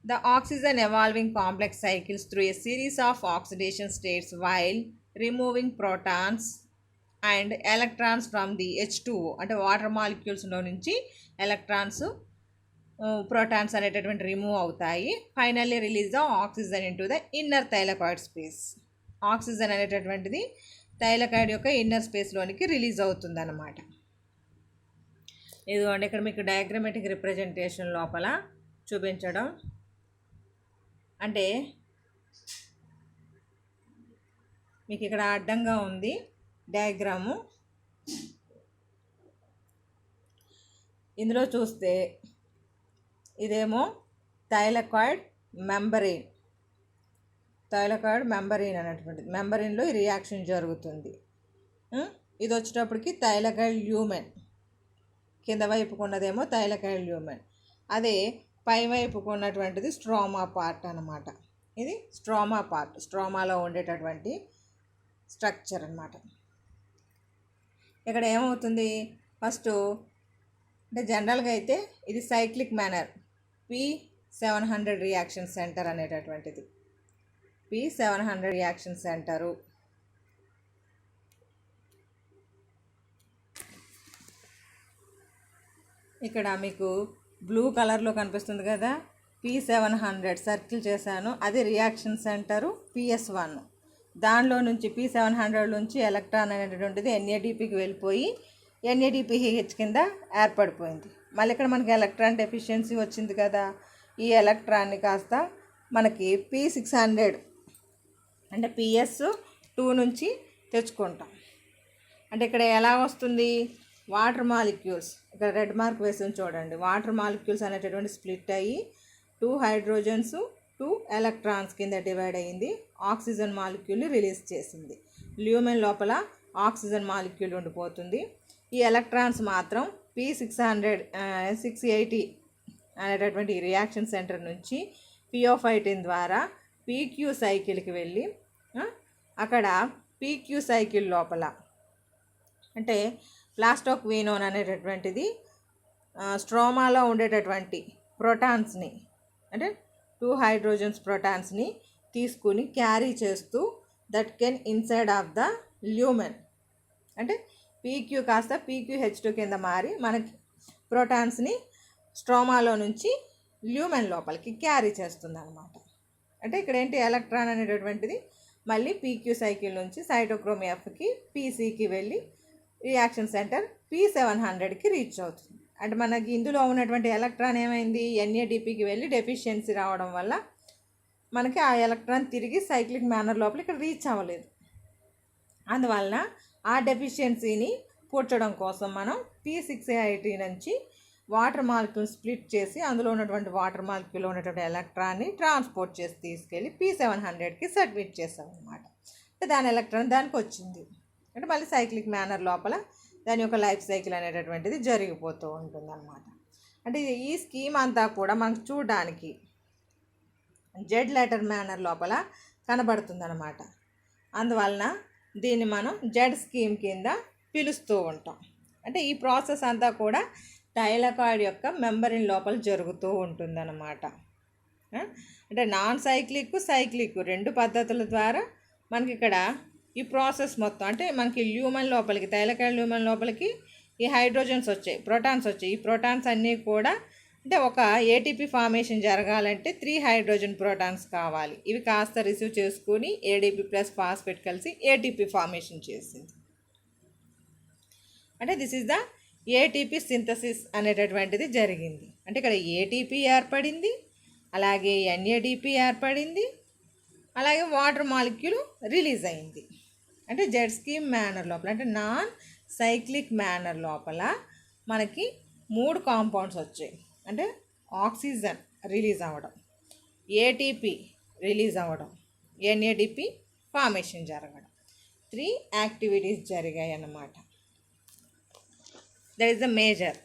The oxygen evolving complex cycles through a series of oxidation states while removing protons and electrons from the H2O. అంటే water మాలిక్యూల్స్లో నుంచి electrons protons అనేటటువంటి రిమూవ్ అవుతాయి. Finally release the oxygen in to the inner thylakoid space. Oxygen అనేటటువంటిది thylakoid యొక్క inner స్పేస్లోనికి release అవుతుంది అన్నమాట. ఇదిగోండి ఇక్కడ మీకు డయాగ్రమెటిక్ రిప్రజెంటేషన్ లోపల చూపించడం. అంటే మీకు ఇక్కడ అడ్డంగా ఉంది డయాగ్రాము. ఇందులో చూస్తే ఇదేమో థైలకాయిడ్ మెంబరీన్ అనేటువంటిది. మెంబరీన్లో ఈ రియాక్షన్ జరుగుతుంది. ఇది వచ్చేటప్పటికి థైలకాయిడ్ ల్యూమెన్. కింద వైపుకు ఉన్నదేమో థైలకాయిడ్ ల్యూమెన్. అదే పై వైపుకు ఉన్నటువంటిది స్ట్రోమా పార్ట్ అన్నమాట. ఇది స్ట్రోమా పార్ట్, స్ట్రోమాలో ఉండేటటువంటి స్ట్రక్చర్ అన్నమాట. ఇక్కడ ఏమవుతుంది ఫస్ట్ అంటే జనరల్గా అయితే ఇది cyclic manner P700 reaction centre అనేటటువంటిది. P700 reaction centre. ఇక్కడ మీకు బ్లూ కలర్లో కనిపిస్తుంది కదా, P700 సర్కిల్ చేశాను, అది రియాక్షన్ సెంటరు PS1. దానిలో నుంచి P700 నుంచి ఎలక్ట్రాన్ అనేటటువంటిది NADPకి వెళ్ళిపోయి NADPH కింద ఏర్పడిపోయింది. మళ్ళీ ఇక్కడ మనకి ఎలక్ట్రాన్ డెఫిషియన్సీ వచ్చింది కదా, ఈ ఎలక్ట్రాన్ని కాస్త మనకి P600 అంటే PS2 నుంచి తెచ్చుకుంటాం. అంటే ఇక్కడ ఎలా వస్తుంది? వాటర్ మాలిక్యూల్స్, ఇక్కడ రెడ్ మార్క్ వేసి చూడండి, వాటర్ మాలిక్యూల్స్ అనేటటువంటి స్ప్లిట్ అయ్యి 2 హైడ్రోజన్స్ 2 ఎలక్ట్రాన్స్ కింద డివైడ్ అయ్యింది. ఆక్సిజన్ మాలిక్యూల్ని రిలీజ్ చేసింది. ల్యూమెన్ లోపల ఆక్సిజన్ మాలిక్యూల్ ఉండిపోతుంది. ఈ ఎలక్ట్రాన్స్ మాత్రం P680 అనేటటువంటి రియాక్షన్ సెంటర్ నుంచి PO15 ద్వారా PQ సైకిల్కి వెళ్ళి అక్కడ PQ సైకిల్ లోపల అంటే ప్లాస్టోక్వినోన్ అనేటటువంటిది స్ట్రోమాలో ఉండేటటువంటి ప్రోటాన్స్ని అంటే 2 హైడ్రోజన్స్ ప్రోటాన్స్ని తీసుకుని క్యారీ చేస్తూ that can inside of the lumen. అంటే PQ కాస్త PQH2 కింద మారి మనకి ప్రోటాన్స్ని స్ట్రోమాలో నుంచి ల్యూమెన్ లోపలికి క్యారీ చేస్తుంది అన్నమాట. అంటే ఇక్కడ ఏంటి, ఎలక్ట్రాన్ అనేటటువంటిది మళ్ళీ PQ సైకిల్ నుంచి సైటోక్రోమ్ Fకి PCకి వెళ్ళి రియాక్షన్ సెంటర్ P700కి రీచ్ అవుతుంది. అంటే మనకి ఇందులో ఉన్నటువంటి ఎలక్ట్రాన్ ఏమైంది, NADPకి వెళ్ళి డెఫిషియన్సీ రావడం వల్ల మనకి ఆ ఎలక్ట్రాన్ తిరిగి సైక్లిక్ మ్యానర్ లోపల ఇక్కడ రీచ్ అవ్వలేదు. అందువలన ఆ డెఫిషియన్సీని పూడ్చడం కోసం మనం P680 నుంచి వాటర్ మాలిక్యూల్ స్ప్లిట్ చేసి అందులో ఉన్నటువంటి వాటర్ మాలిక్యూల్లో ఉన్నటువంటి ఎలక్ట్రాన్ని ట్రాన్స్పోర్ట్ చేసి తీసుకెళ్ళి P700కి సబ్మిట్ చేస్తాం అన్నమాట. దాని ఎలక్ట్రాన్ దానికి వచ్చింది. అంటే మళ్ళీ సైక్లిక్ మేనర్ లోపల దాని యొక్క లైఫ్ సైకిల్ అనేటటువంటిది జరిగిపోతూ ఉంటుంది అన్నమాట. అంటే ఈ స్కీమ్ అంతా కూడా మనకు చూడడానికి జెడ్ లెటర్ మేనర్ లోపల కనబడుతుంది అన్నమాట. అందువలన దీన్ని మనం జెడ్ స్కీమ్ కింద పిలుస్తూ ఉంటాం. అంటే ఈ ప్రాసెస్ అంతా కూడా థైలాకాయిడ్ యొక్క మెంబ్రేన్ లోపల జరుగుతూ ఉంటుందన్నమాట. అంటే నాన్ సైక్లిక్ సైక్లిక్ రెండు పద్ధతుల ద్వారా మనకి ఇక్కడ ఈ ప్రాసెస్ మొత్తం అంటే మనకి ల్యూమన్ లోపలికి థైలాకాయిడ్ ల్యూమన్ లోపలికి ఈ హైడ్రోజన్స్ వచ్చాయి, ప్రోటాన్స్ వచ్చాయి. ఈ ప్రోటాన్స్ అన్నీ కూడా అంటే ఒక ఏటీపీ ఫార్మేషన్ జరగాలంటే 3 హైడ్రోజన్ ప్రోటాన్స్ కావాలి. ఇవి కాస్త రిసీవ్ చేసుకుని ఏడీపీ ప్లస్ ఫాస్ఫేట్ కలిసి ఏటీపీ ఫార్మేషన్ చేసింది. అంటే this is the ATP synthesis అనేటటువంటిది జరిగింది. అంటే ఇక్కడ ఏటీపీ ఏర్పడింది, అలాగే ఎన్ఏడిపి ఏర్పడింది, అలాగే వాటర్ మాలిక్యూల్ రిలీజ్ అయింది. అంటే జెడ్ స్కీమ్ మేనర్ లోపల అంటే నాన్ సైక్లిక్ మేనర్ లోపల మనకి 3 కాంపౌండ్స్ వచ్చాయి. అంటే ఆక్సిజన్ రిలీజ్ అవ్వడం, ఏటీపీ రిలీజ్ అవ్వడం, ఎన్ఏడిపి ఫార్మేషన్ జరగడం, 3 యాక్టివిటీస్ జరిగాయి అన్నమాట. That is the major.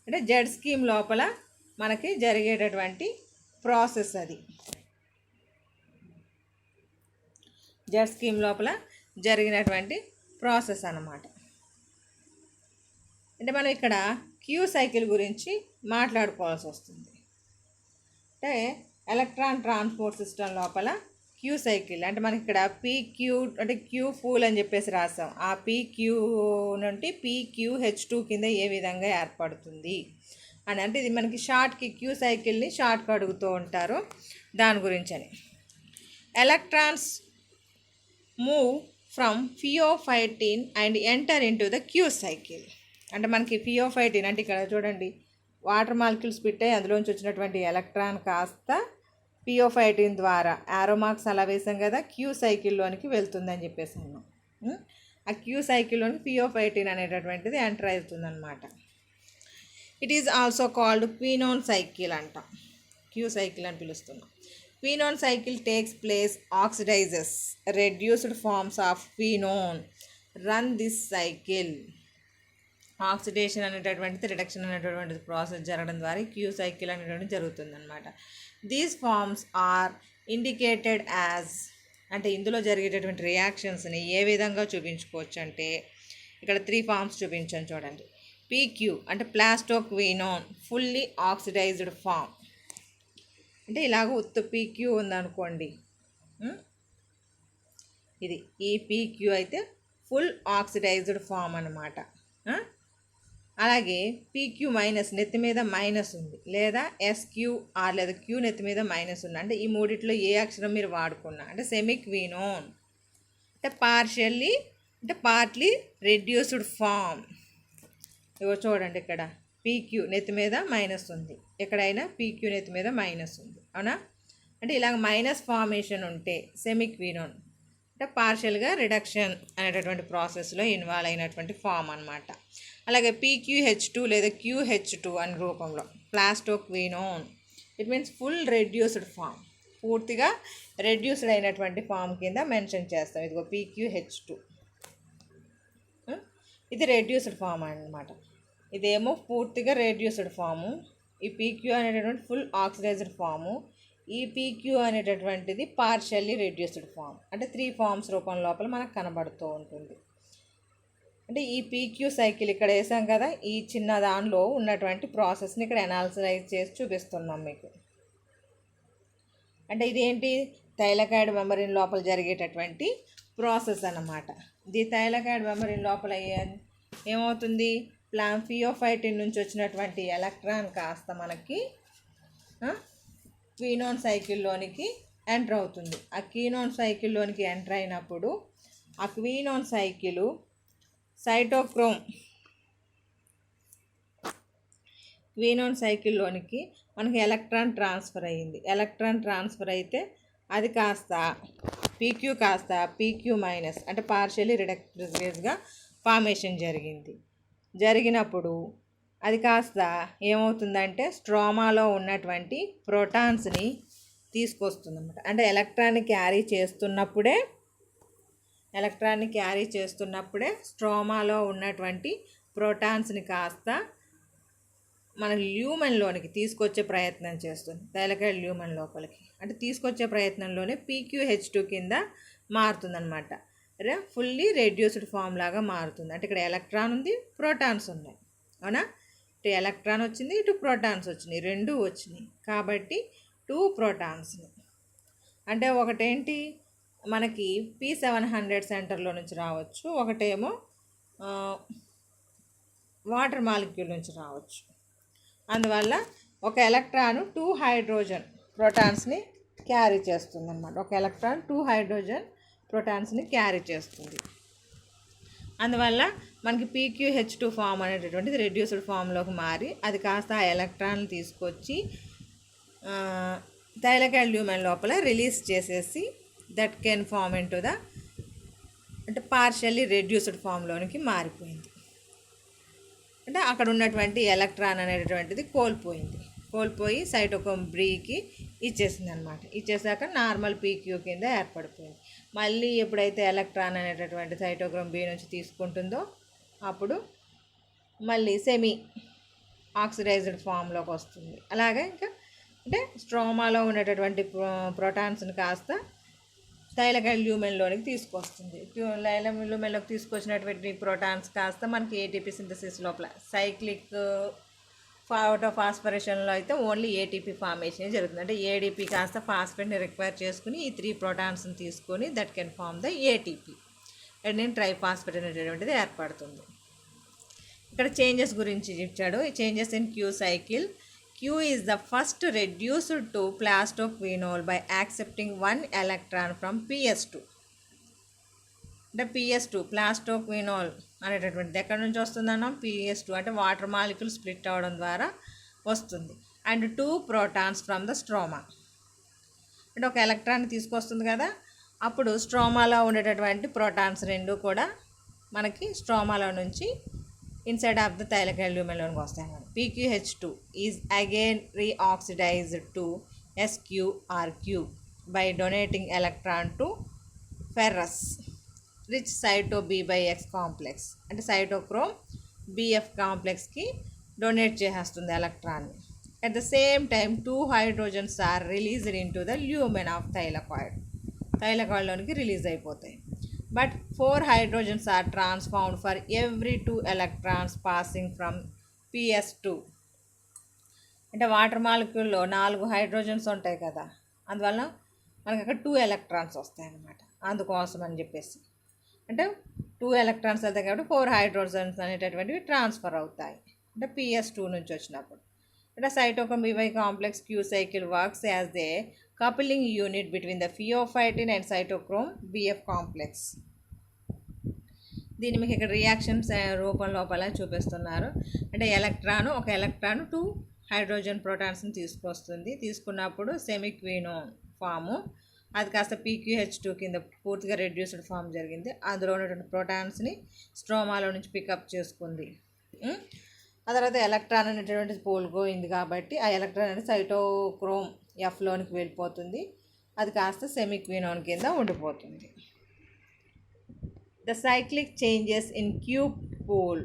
అంటే జెడ్ స్కీమ్ లోపల మనకి జరిగేటటువంటి ప్రాసెస్ అది. జెడ్ స్కీమ్ లోపల జరిగినటువంటి ప్రాసెస్ అన్నమాట. అంటే మనం ఇక్కడ క్యూ సైకిల్ గురించి మాట్లాడుకోవాల్సి వస్తుంది. అంటే ఎలక్ట్రాన్ ట్రాన్స్పోర్ట్ సిస్టమ్ లోపల క్యూ సైకిల్ అంటే మనకి ఇక్కడ పీక్యూ అంటే క్యూ ఫూల్ అని చెప్పేసి రాసాం. ఆ పీక్యూ నుండి పీక్యూహెచ్2 కింద ఏ విధంగా ఏర్పడుతుంది అని. అంటే ఇది మనకి షార్ట్కి క్యూ సైకిల్ని షార్ట్కి అడుగుతూ ఉంటారు, దాని గురించి అని. Electrons move from pheophytin and enter into the Q cycle. అంటే మనకి ఫియోఫైటిన్ అంటే ఇక్కడ చూడండి వాటర్ మాలిక్యూల్స్ పెట్టాయి, అందులోంచి వచ్చినటువంటి ఎలక్ట్రాన్ కాస్త పియోఫైటిన్ ద్వారా ఆరోమార్క్స్ అలా వేసాం కదా క్యూ సైకిల్లోనికి వెళ్తుందని చెప్పేసి అన్నాం. ఆ క్యూ సైకిల్లోని పియోఫైటిన్ అనేటటువంటిది ఎంటర్ అవుతుందన్నమాట. It is also called quinone cycle అంటాం, క్యూ సైకిల్ అని పిలుస్తున్నాం. Quinone cycle takes place oxidises reduced forms of quinone run this cycle. Oxidation అనేటటువంటిది రిడక్షన్ అనేటటువంటిది ప్రాసెస్ జరగడం ద్వారా క్యూ సైకిల్ అనేటువంటిది జరుగుతుందన్నమాట. These forms are indicated as అంటే ఇందులో జరిగేటటువంటి రియాక్షన్స్ని ఏ విధంగా చూపించుకోవచ్చు అంటే ఇక్కడ 3 ఫార్మ్స్ చూపించాను చూడండి. పీక్యూ అంటే ప్లాస్టోక్వినోన్ ఫుల్లీ ఆక్సిడైజ్డ్ ఫామ్. అంటే ఇలాగ ఉత్త పీక్యూ ఉందనుకోండి, ఇది ఈ పీక్యూ అయితే ఫుల్ ఆక్సిడైజ్డ్ ఫామ్ అన్నమాట. అలాగే పీక్యూ మైనస్ నెత్తి మీద మైనస్ ఉంది, లేదా ఎస్క్యూఆర్ లేదా క్యూ నెత్తి మీద మైనస్ ఉంది. అంటే ఈ మూడిట్లో ఏ అక్షరం మీరు వాడుకున్నా అంటే సెమిక్వినోన్ అంటే పార్ట్లీ రెడ్యూస్డ్ ఫామ్. ఇగో చూడండి ఇక్కడ పీక్యూ నెత్తి మీద మైనస్ ఉంది, ఎక్కడైనా పీక్యూ నెత్తి మీద మైనస్ ఉంది, అవునా? అంటే ఇలాగ మైనస్ ఫార్మేషన్ ఉంటే సెమిక్వినోన్ అంటే పార్షియల్గా రిడక్షన్ అనేటటువంటి ప్రాసెస్లో ఇన్వాల్వ్ అయినటువంటి ఫామ్ అనమాట. అలాగే పీక్యూహెచ్2 లేదా క్యూహెచ్2 అనే రూపంలో plastoquinone it means full reduced form, పూర్తిగా రెడ్యూస్డ్ అయినటువంటి ఫామ్ కింద మెన్షన్ చేస్తాం. ఇదిగో పీక్యూహెచ్2 ఇది రెడ్యూస్డ్ ఫామ్ అన్నమాట. ఇదేమో పూర్తిగా రెడ్యూస్డ్ ఫాము, ఈ పీక్యూ అనేటటువంటి ఫుల్ ఆక్సిడైజ్డ్ ఫాము, ఈ పీక్యూ అనేటటువంటిది పార్షియల్లీ రెడ్యూస్డ్ ఫామ్. అంటే 3 ఫామ్స్ రూపం లోపల మనకు కనబడుతూ ఉంటుంది. అంటే ఈ పీక్యూ సైకిల్ ఇక్కడ వేసాం కదా, ఈ చిన్న దానిలో ఉన్నటువంటి ప్రాసెస్ని ఇక్కడ అనాలిసిస్ చేసి చూపిస్తున్నాం మీకు. అంటే ఇదేంటి థైలాకాయిడ్ మెంబ్రేన్ లోపల జరిగేటటువంటి ప్రాసెస్ అన్నమాట. ఇది థైలాకాయిడ్ మెంబ్రేన్ లోపల ఏమవుతుంది, ఫియోఫైటిన్ నుంచి వచ్చినటువంటి ఎలక్ట్రాన్ కాస్త మనకి క్వినోన్ సైకిల్లోనికి ఎంటర్ అవుతుంది. ఆ క్వినోన్ సైకిల్లోనికి ఎంటర్ అయినప్పుడు ఆ క్వినోన్ సైకిల్ సైటోక్రోమ్ క్వినోన్ సైకిల్లోనికి మనకి ఎలక్ట్రాన్ ట్రాన్స్ఫర్ అయ్యింది. ఎలక్ట్రాన్ ట్రాన్స్ఫర్ అయితే అది కాస్త పీక్యూ కాస్త పీక్యూ మైనస్ అంటే పార్షియలీ రిడక్టెడ్గా ఫార్మేషన్ జరిగినప్పుడు అది కాస్త ఏమవుతుందంటే స్ట్రోమాలో ఉన్నటువంటి ప్రోటాన్స్ని తీసుకొస్తుంది అన్నమాట. అంటే ఎలక్ట్రాన్ని క్యారీ చేస్తున్నప్పుడే ఎలక్ట్రాన్ని క్యారీ చేస్తున్నప్పుడే స్ట్రోమాలో ఉన్నటువంటి ప్రోటాన్స్ని కాస్త మన ల్యూమెన్లోనికి తీసుకొచ్చే ప్రయత్నం చేస్తుంది, థైలకాయిడ్ ల్యూమెన్ లోపలికి. అంటే తీసుకొచ్చే ప్రయత్నంలోనే PQH2 కింద మారుతుందన్నమాట. ఫుల్లీ రెడ్యూస్డ్ ఫామ్ లాగా మారుతుంది. అంటే ఇక్కడ ఎలక్ట్రాన్ ఉంది, ప్రోటాన్స్ ఉన్నాయి, అవునా? ఇటు ఎలక్ట్రాన్ వచ్చింది, ఇటు ప్రోటాన్స్ వచ్చినాయి, రెండు వచ్చినాయి. కాబట్టి 2 ప్రోటాన్స్ని, అంటే ఒకటేంటి మనకి P700 సెంటర్లో నుంచి రావచ్చు, ఒకటేమో వాటర్ మాలిక్యూల్ నుంచి రావచ్చు. అందువల్ల ఒక ఎలక్ట్రాన్ 2 హైడ్రోజన్ ప్రోటాన్స్ని క్యారీ చేస్తుంది అన్నమాట. ఒక ఎలక్ట్రాన్ 2 హైడ్రోజన్ ప్రోటాన్స్ని క్యారీ చేస్తుంది. అందువల్ల మనకి PQH2 ఫామ్ అనేటటువంటిది రెడ్యూస్డ్ ఫామ్లోకి మారి అది కాస్త ఆ ఎలక్ట్రాన్లు తీసుకొచ్చి థైలకాయిడ్ ల్యూమెన్ లోపల రిలీజ్ చేసేసి that can form into the అంటే పార్షియల్లీ రెడ్యూస్డ్ ఫామ్లోనికి మారిపోయింది. అంటే అక్కడ ఉన్నటువంటి ఎలక్ట్రాన్ అనేటటువంటిది కోల్పోయి సైటోక్రోమ్ Bకి ఇచ్చేసింది అనమాట. ఇచ్చేసాక నార్మల్ PQ కింద ఏర్పడిపోయింది. మళ్ళీ ఎప్పుడైతే ఎలక్ట్రాన్ అనేటటువంటి సైటోక్రోమ్ B నుంచి తీసుకుంటుందో అప్పుడు మళ్ళీ సెమీ ఆక్సిడైజ్డ్ ఫామ్లోకి వస్తుంది. అలాగే ఇంకా అంటే స్ట్రోమాలో ఉండేటటువంటి ప్రోటాన్స్ని కాస్త థైలకాయిడ్ ల్యూమెన్లోనికి తీసుకొస్తుంది. ల్యూమెన్లోకి తీసుకొచ్చినటువంటి ప్రోటాన్స్ కాస్త మనకి ATP సింథసిస్ లోపల సైక్లిక్ ఫాస్ఫరేషన్లో అయితే ఓన్లీ ATP ఫార్మేషన్ జరుగుతుంది. అంటే ADP కాస్త ఫాస్ఫేట్ని రిక్వైర్ చేసుకుని ఈ 3 ప్రోటాన్స్ని తీసుకొని that can form the ATP and నేను ట్రైఫాస్ఫేట్ అనేటటువంటిది ఏర్పడుతుంది. ఇక్కడ చేంజెస్ గురించి ఇచ్చాడు. చేంజెస్ ఇన్ Q సైకిల్. Q is the first reduced to plastoquinol by accepting 1 electron from PS2. అంటే PS2 ప్లాస్టోక్వినోల్ అనేటటువంటిది ఎక్కడి నుంచి వస్తుందన్నాం? PS2 అంటే వాటర్ మాలిక్యూల్ స్ప్లిట్ అవ్వడం ద్వారా వస్తుంది. And 2 protons from the stroma. అంటే ఒక ఎలక్ట్రాన్ తీసుకొస్తుంది కదా, అప్పుడు స్ట్రోమాలో ఉండేటటువంటి ప్రోటాన్స్ రెండు కూడా మనకి స్ట్రోమాలో నుంచి ఇన్సైడ్ ఆఫ్ ద థైలకాయిడ్ ల్యూమెన్లోనికి వస్తాయి అన్నమాట. PQH2 is again reoxidized to SQRQ by donating electron to ferrous rich cyto B/X complex. అంటే సైటోక్రోమ్ BF కాంప్లెక్స్కి డొనేట్ చేసేస్తుంది ఎలక్ట్రాన్ని. At the same time 2 hydrogens are released into the lumen of థైలకాయిడ్లోనికి release అయిపోతాయి. But 4 hydrogens are transformed for every 2 electrons passing from PS2. అంటే water మాలిక్యూల్లో 4 hydrogens ఉంటాయి కదా, అందువల్ల మనకి అక్కడ 2 ఎలక్ట్రాన్స్ వస్తాయి అన్నమాట. అందుకోసం అని చెప్పేసి అంటే 2 ఎలక్ట్రాన్స్ వెళ్తాయి కాబట్టి 4 హైడ్రోజన్స్ అనేటటువంటివి ట్రాన్స్ఫర్ అవుతాయి అంటే PS2 నుంచి వచ్చినప్పుడు. అంటే cytochrome BY complex Q cycle works as they coupling unit between the pheophytin and cytochrome BF complex. దీన్ని మీకు ఇక్కడ రియాక్షన్స్ రూపం లోపల చూపిస్తున్నారు. అంటే ఒక ఎలక్ట్రాన్ 2 హైడ్రోజన్ ప్రోటాన్స్ని తీసుకొస్తుంది. తీసుకున్నప్పుడు సెమిక్వినోన్ ఫాము అది కాస్త PQH2 కింద పూర్తిగా రెడ్యూస్డ్ ఫామ్ జరిగింది. అందులో ఉన్నటువంటి ప్రోటాన్స్ని స్ట్రోమాలో నుంచి పికప్ చేసుకుంది. ఆ తర్వాత ఎలక్ట్రాన్ అనేటటువంటి పోల్గోయింది కాబట్టి ఆ ఎలక్ట్రాన్ అనేది సైటోక్రోమ్ Fలోనికి వెళ్ళిపోతుంది. అది కాస్త సెమిక్వినోన్ కింద ఉండిపోతుంది. The cyclic changes in Q pool,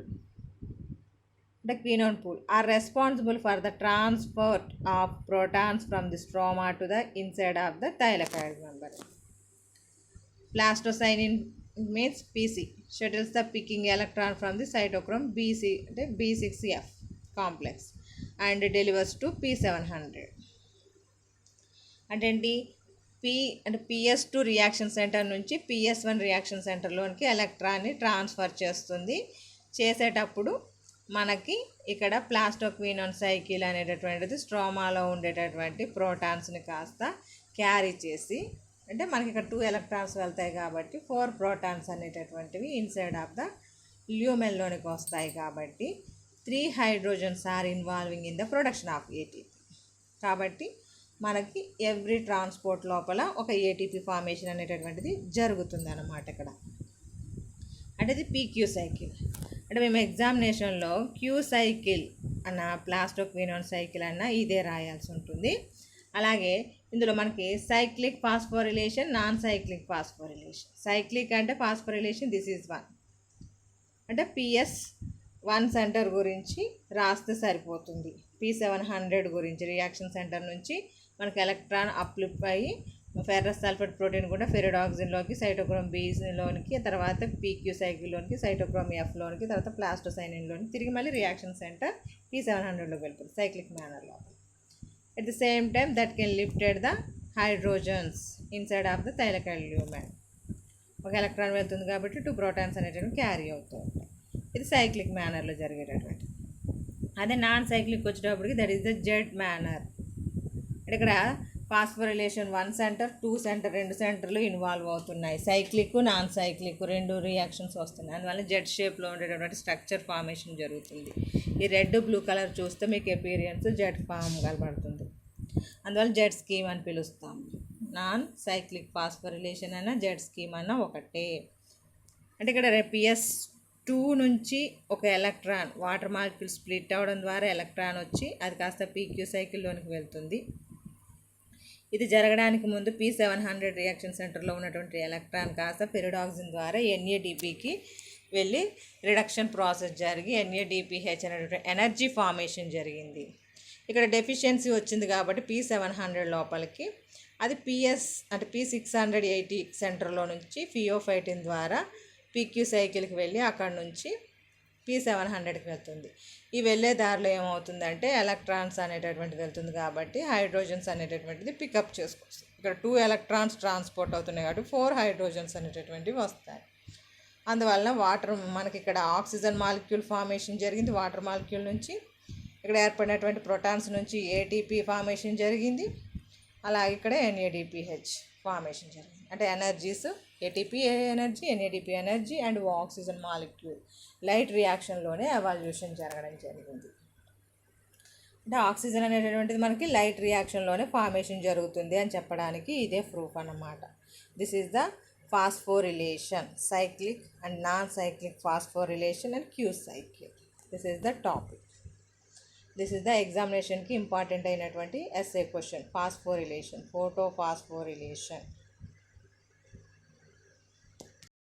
the quinone pool, are responsible for the transport of protons from the stroma to the inside of the thylakoid membrane. Plastocyanin means PC shuttles the picking electron from the cytochrome B6F complex and delivers to P700. అంటే PS2 reaction centre నుంచి PS1 reaction సెంటర్లోనికి ఎలక్ట్రాన్ని transfer చేస్తుంది. చేసేటప్పుడు మనకి ఇక్కడ plastoquinone cycle అనేటటువంటిది స్ట్రోమాలో ఉండేటటువంటి ప్రోటాన్స్ని కాస్త carry చేసి, అంటే మనకి ఇక్కడ 2 ఎలక్ట్రాన్స్ వెళ్తాయి కాబట్టి 4 ప్రోటాన్స్ అనేటటువంటివి ఇన్సైడ్ ఆఫ్ ద ల్యూమెన్లోనికి వస్తాయి కాబట్టి 3 hydrogens are involving in the production of ATP. కాబట్టి మనకి ఎవ్రీ ట్రాన్స్పోర్ట్ లోపల ఒక ATP ఫార్మేషన్ అనేటటువంటిది జరుగుతుంది అన్నమాట ఇక్కడ. అంటే ఇది PQ సైకిల్. అంటే మేము ఎగ్జామినేషన్లో Q సైకిల్ అన్న ప్లాస్టోక్వినోన్ సైకిల్ అన్న ఇదే రాయాల్సి ఉంటుంది. అలాగే ఇందులో మనకి cyclic phosphorylation, non cyclic phosphorylation. Cyclic అంటే ఫాస్ఫోరిలేషన్, దిస్ ఈజ్ వన్. అంటే PS1 సెంటర్ గురించి రాస్తే సరిపోతుంది. P700 గురించి రియాక్షన్ సెంటర్ నుంచి మనకి ఎలక్ట్రాన్ అప్లిప్ అయ్యి ఫెర్రస్ సల్ఫేట్ ప్రోటీన్ కూడా ఫెరిడాక్సిన్లోకి, సైటోక్రోమ్ బిలోనికి, తర్వాత PQ సైకిల్లోనికి, సైటోక్రోమ్ Fలోనికి, తర్వాత ప్లాస్టోసైనిన్లోనికి తిరిగి మళ్ళీ రియాక్షన్ సెంటర్ P700లోకి వెళ్తుంది cyclic మేనర్లో. At the same time that can lifted the hydrogens inside of the thylakoid lumen. ఒక ఎలక్ట్రాన్ వెళ్తుంది కాబట్టి 2 ప్రోటాన్స్ అనేటువంటి క్యారీ అవుతూ ఉంటాయి. ఇది సైక్లిక్ మేనర్లో జరిగేటటువంటి. అదే నాన్ సైక్లిక్ వచ్చేటప్పటికి that is the Z manner. అంటే ఇక్కడ ఫాస్ఫోరిలేషన్ 1 సెంటర్ 2 సెంటర్ 2 సెంటర్లు ఇన్వాల్వ్ అవుతున్నాయి. సైక్లిక్, నాన్ సైక్లిక్ 2 రియాక్షన్స్ వస్తున్నాయి. అందువల్ల జెడ్ షేప్లో ఉండేటటువంటి స్ట్రక్చర్ ఫార్మేషన్ జరుగుతుంది. ఈ రెడ్ బ్లూ కలర్ చూస్తే మీకు అపీరియన్స్ జెడ్ ఫామ్ కనబడుతుంది. అందువల్ల జెడ్ స్కీమ్ అని పిలుస్తాం. నాన్ సైక్లిక్ ఫాస్ఫోరిలేషన్ అయినా జెడ్ స్కీమ్ అన్న ఒకటే. అంటే ఇక్కడ PS2 నుంచి ఒక ఎలక్ట్రాన్ వాటర్ మాలిక్యూల్ స్ప్లిట్ అవ్వడం ద్వారా ఎలక్ట్రాన్ వచ్చి అది కాస్త PQ సైకిల్లోనికి వెళ్తుంది. ఇది జరగడానికి ముందు P700 రియాక్షన్ సెంటర్లో ఉన్నటువంటి ఎలక్ట్రాన్ కాస్త పెరిడాక్సిన్ ద్వారా NADPకి వెళ్ళి రిడక్షన్ ప్రాసెస్ జరిగి NADPH అనేటువంటి ఎనర్జీ ఫార్మేషన్ జరిగింది. ఇక్కడ డెఫిషియన్సీ వచ్చింది కాబట్టి P700 లోపలికి అది P680 సెంటర్లో నుంచి ఫియోఫైటిన్ ద్వారా PQ సైకిల్కి వెళ్ళి అక్కడ నుంచి P700కి వెళ్తుంది. ఈ వెళ్ళే దారిలో ఏమవుతుందంటే ఎలక్ట్రాన్స్ అనేటటువంటిది వెళ్తుంది కాబట్టి హైడ్రోజన్స్ అనేటటువంటిది పికప్ చేసుకొస్తుంది. ఇక్కడ 2 ఎలక్ట్రాన్స్ ట్రాన్స్పోర్ట్ అవుతున్నాయి కాబట్టి 4 హైడ్రోజన్స్ అనేటటువంటివి వస్తాయి. అందువలన వాటర్ మనకి ఇక్కడ ఆక్సిజన్ మాలిక్యూల్ ఫార్మేషన్ జరిగింది వాటర్ మాలిక్యూల్ నుంచి. ఇక్కడ ఏర్పడినటువంటి ప్రోటాన్స్ నుంచి ATP ఫార్మేషన్ జరిగింది. అలాగే ఇక్కడ NADPH ఫార్మేషన్ జరిగింది. అంటే energies ATP energy, NADP energy and oxygen molecule light రియాక్షన్లోనే ఎవాల్యూషన్ జరగడం జరిగింది. అంటే ఆక్సిజన్ అనేటటువంటిది మనకి లైట్ రియాక్షన్లోనే ఫార్మేషన్ జరుగుతుంది అని చెప్పడానికి ఇదే ప్రూఫ్ అన్నమాట. This is the phosphorylation, cyclic and non cyclic phosphorylation and Q cycle. This is the topic. This is the ఎగ్జామినేషన్కి ఇంపార్టెంట్ అయినటువంటి SA question. Phosphorylation, photo phosphorylation.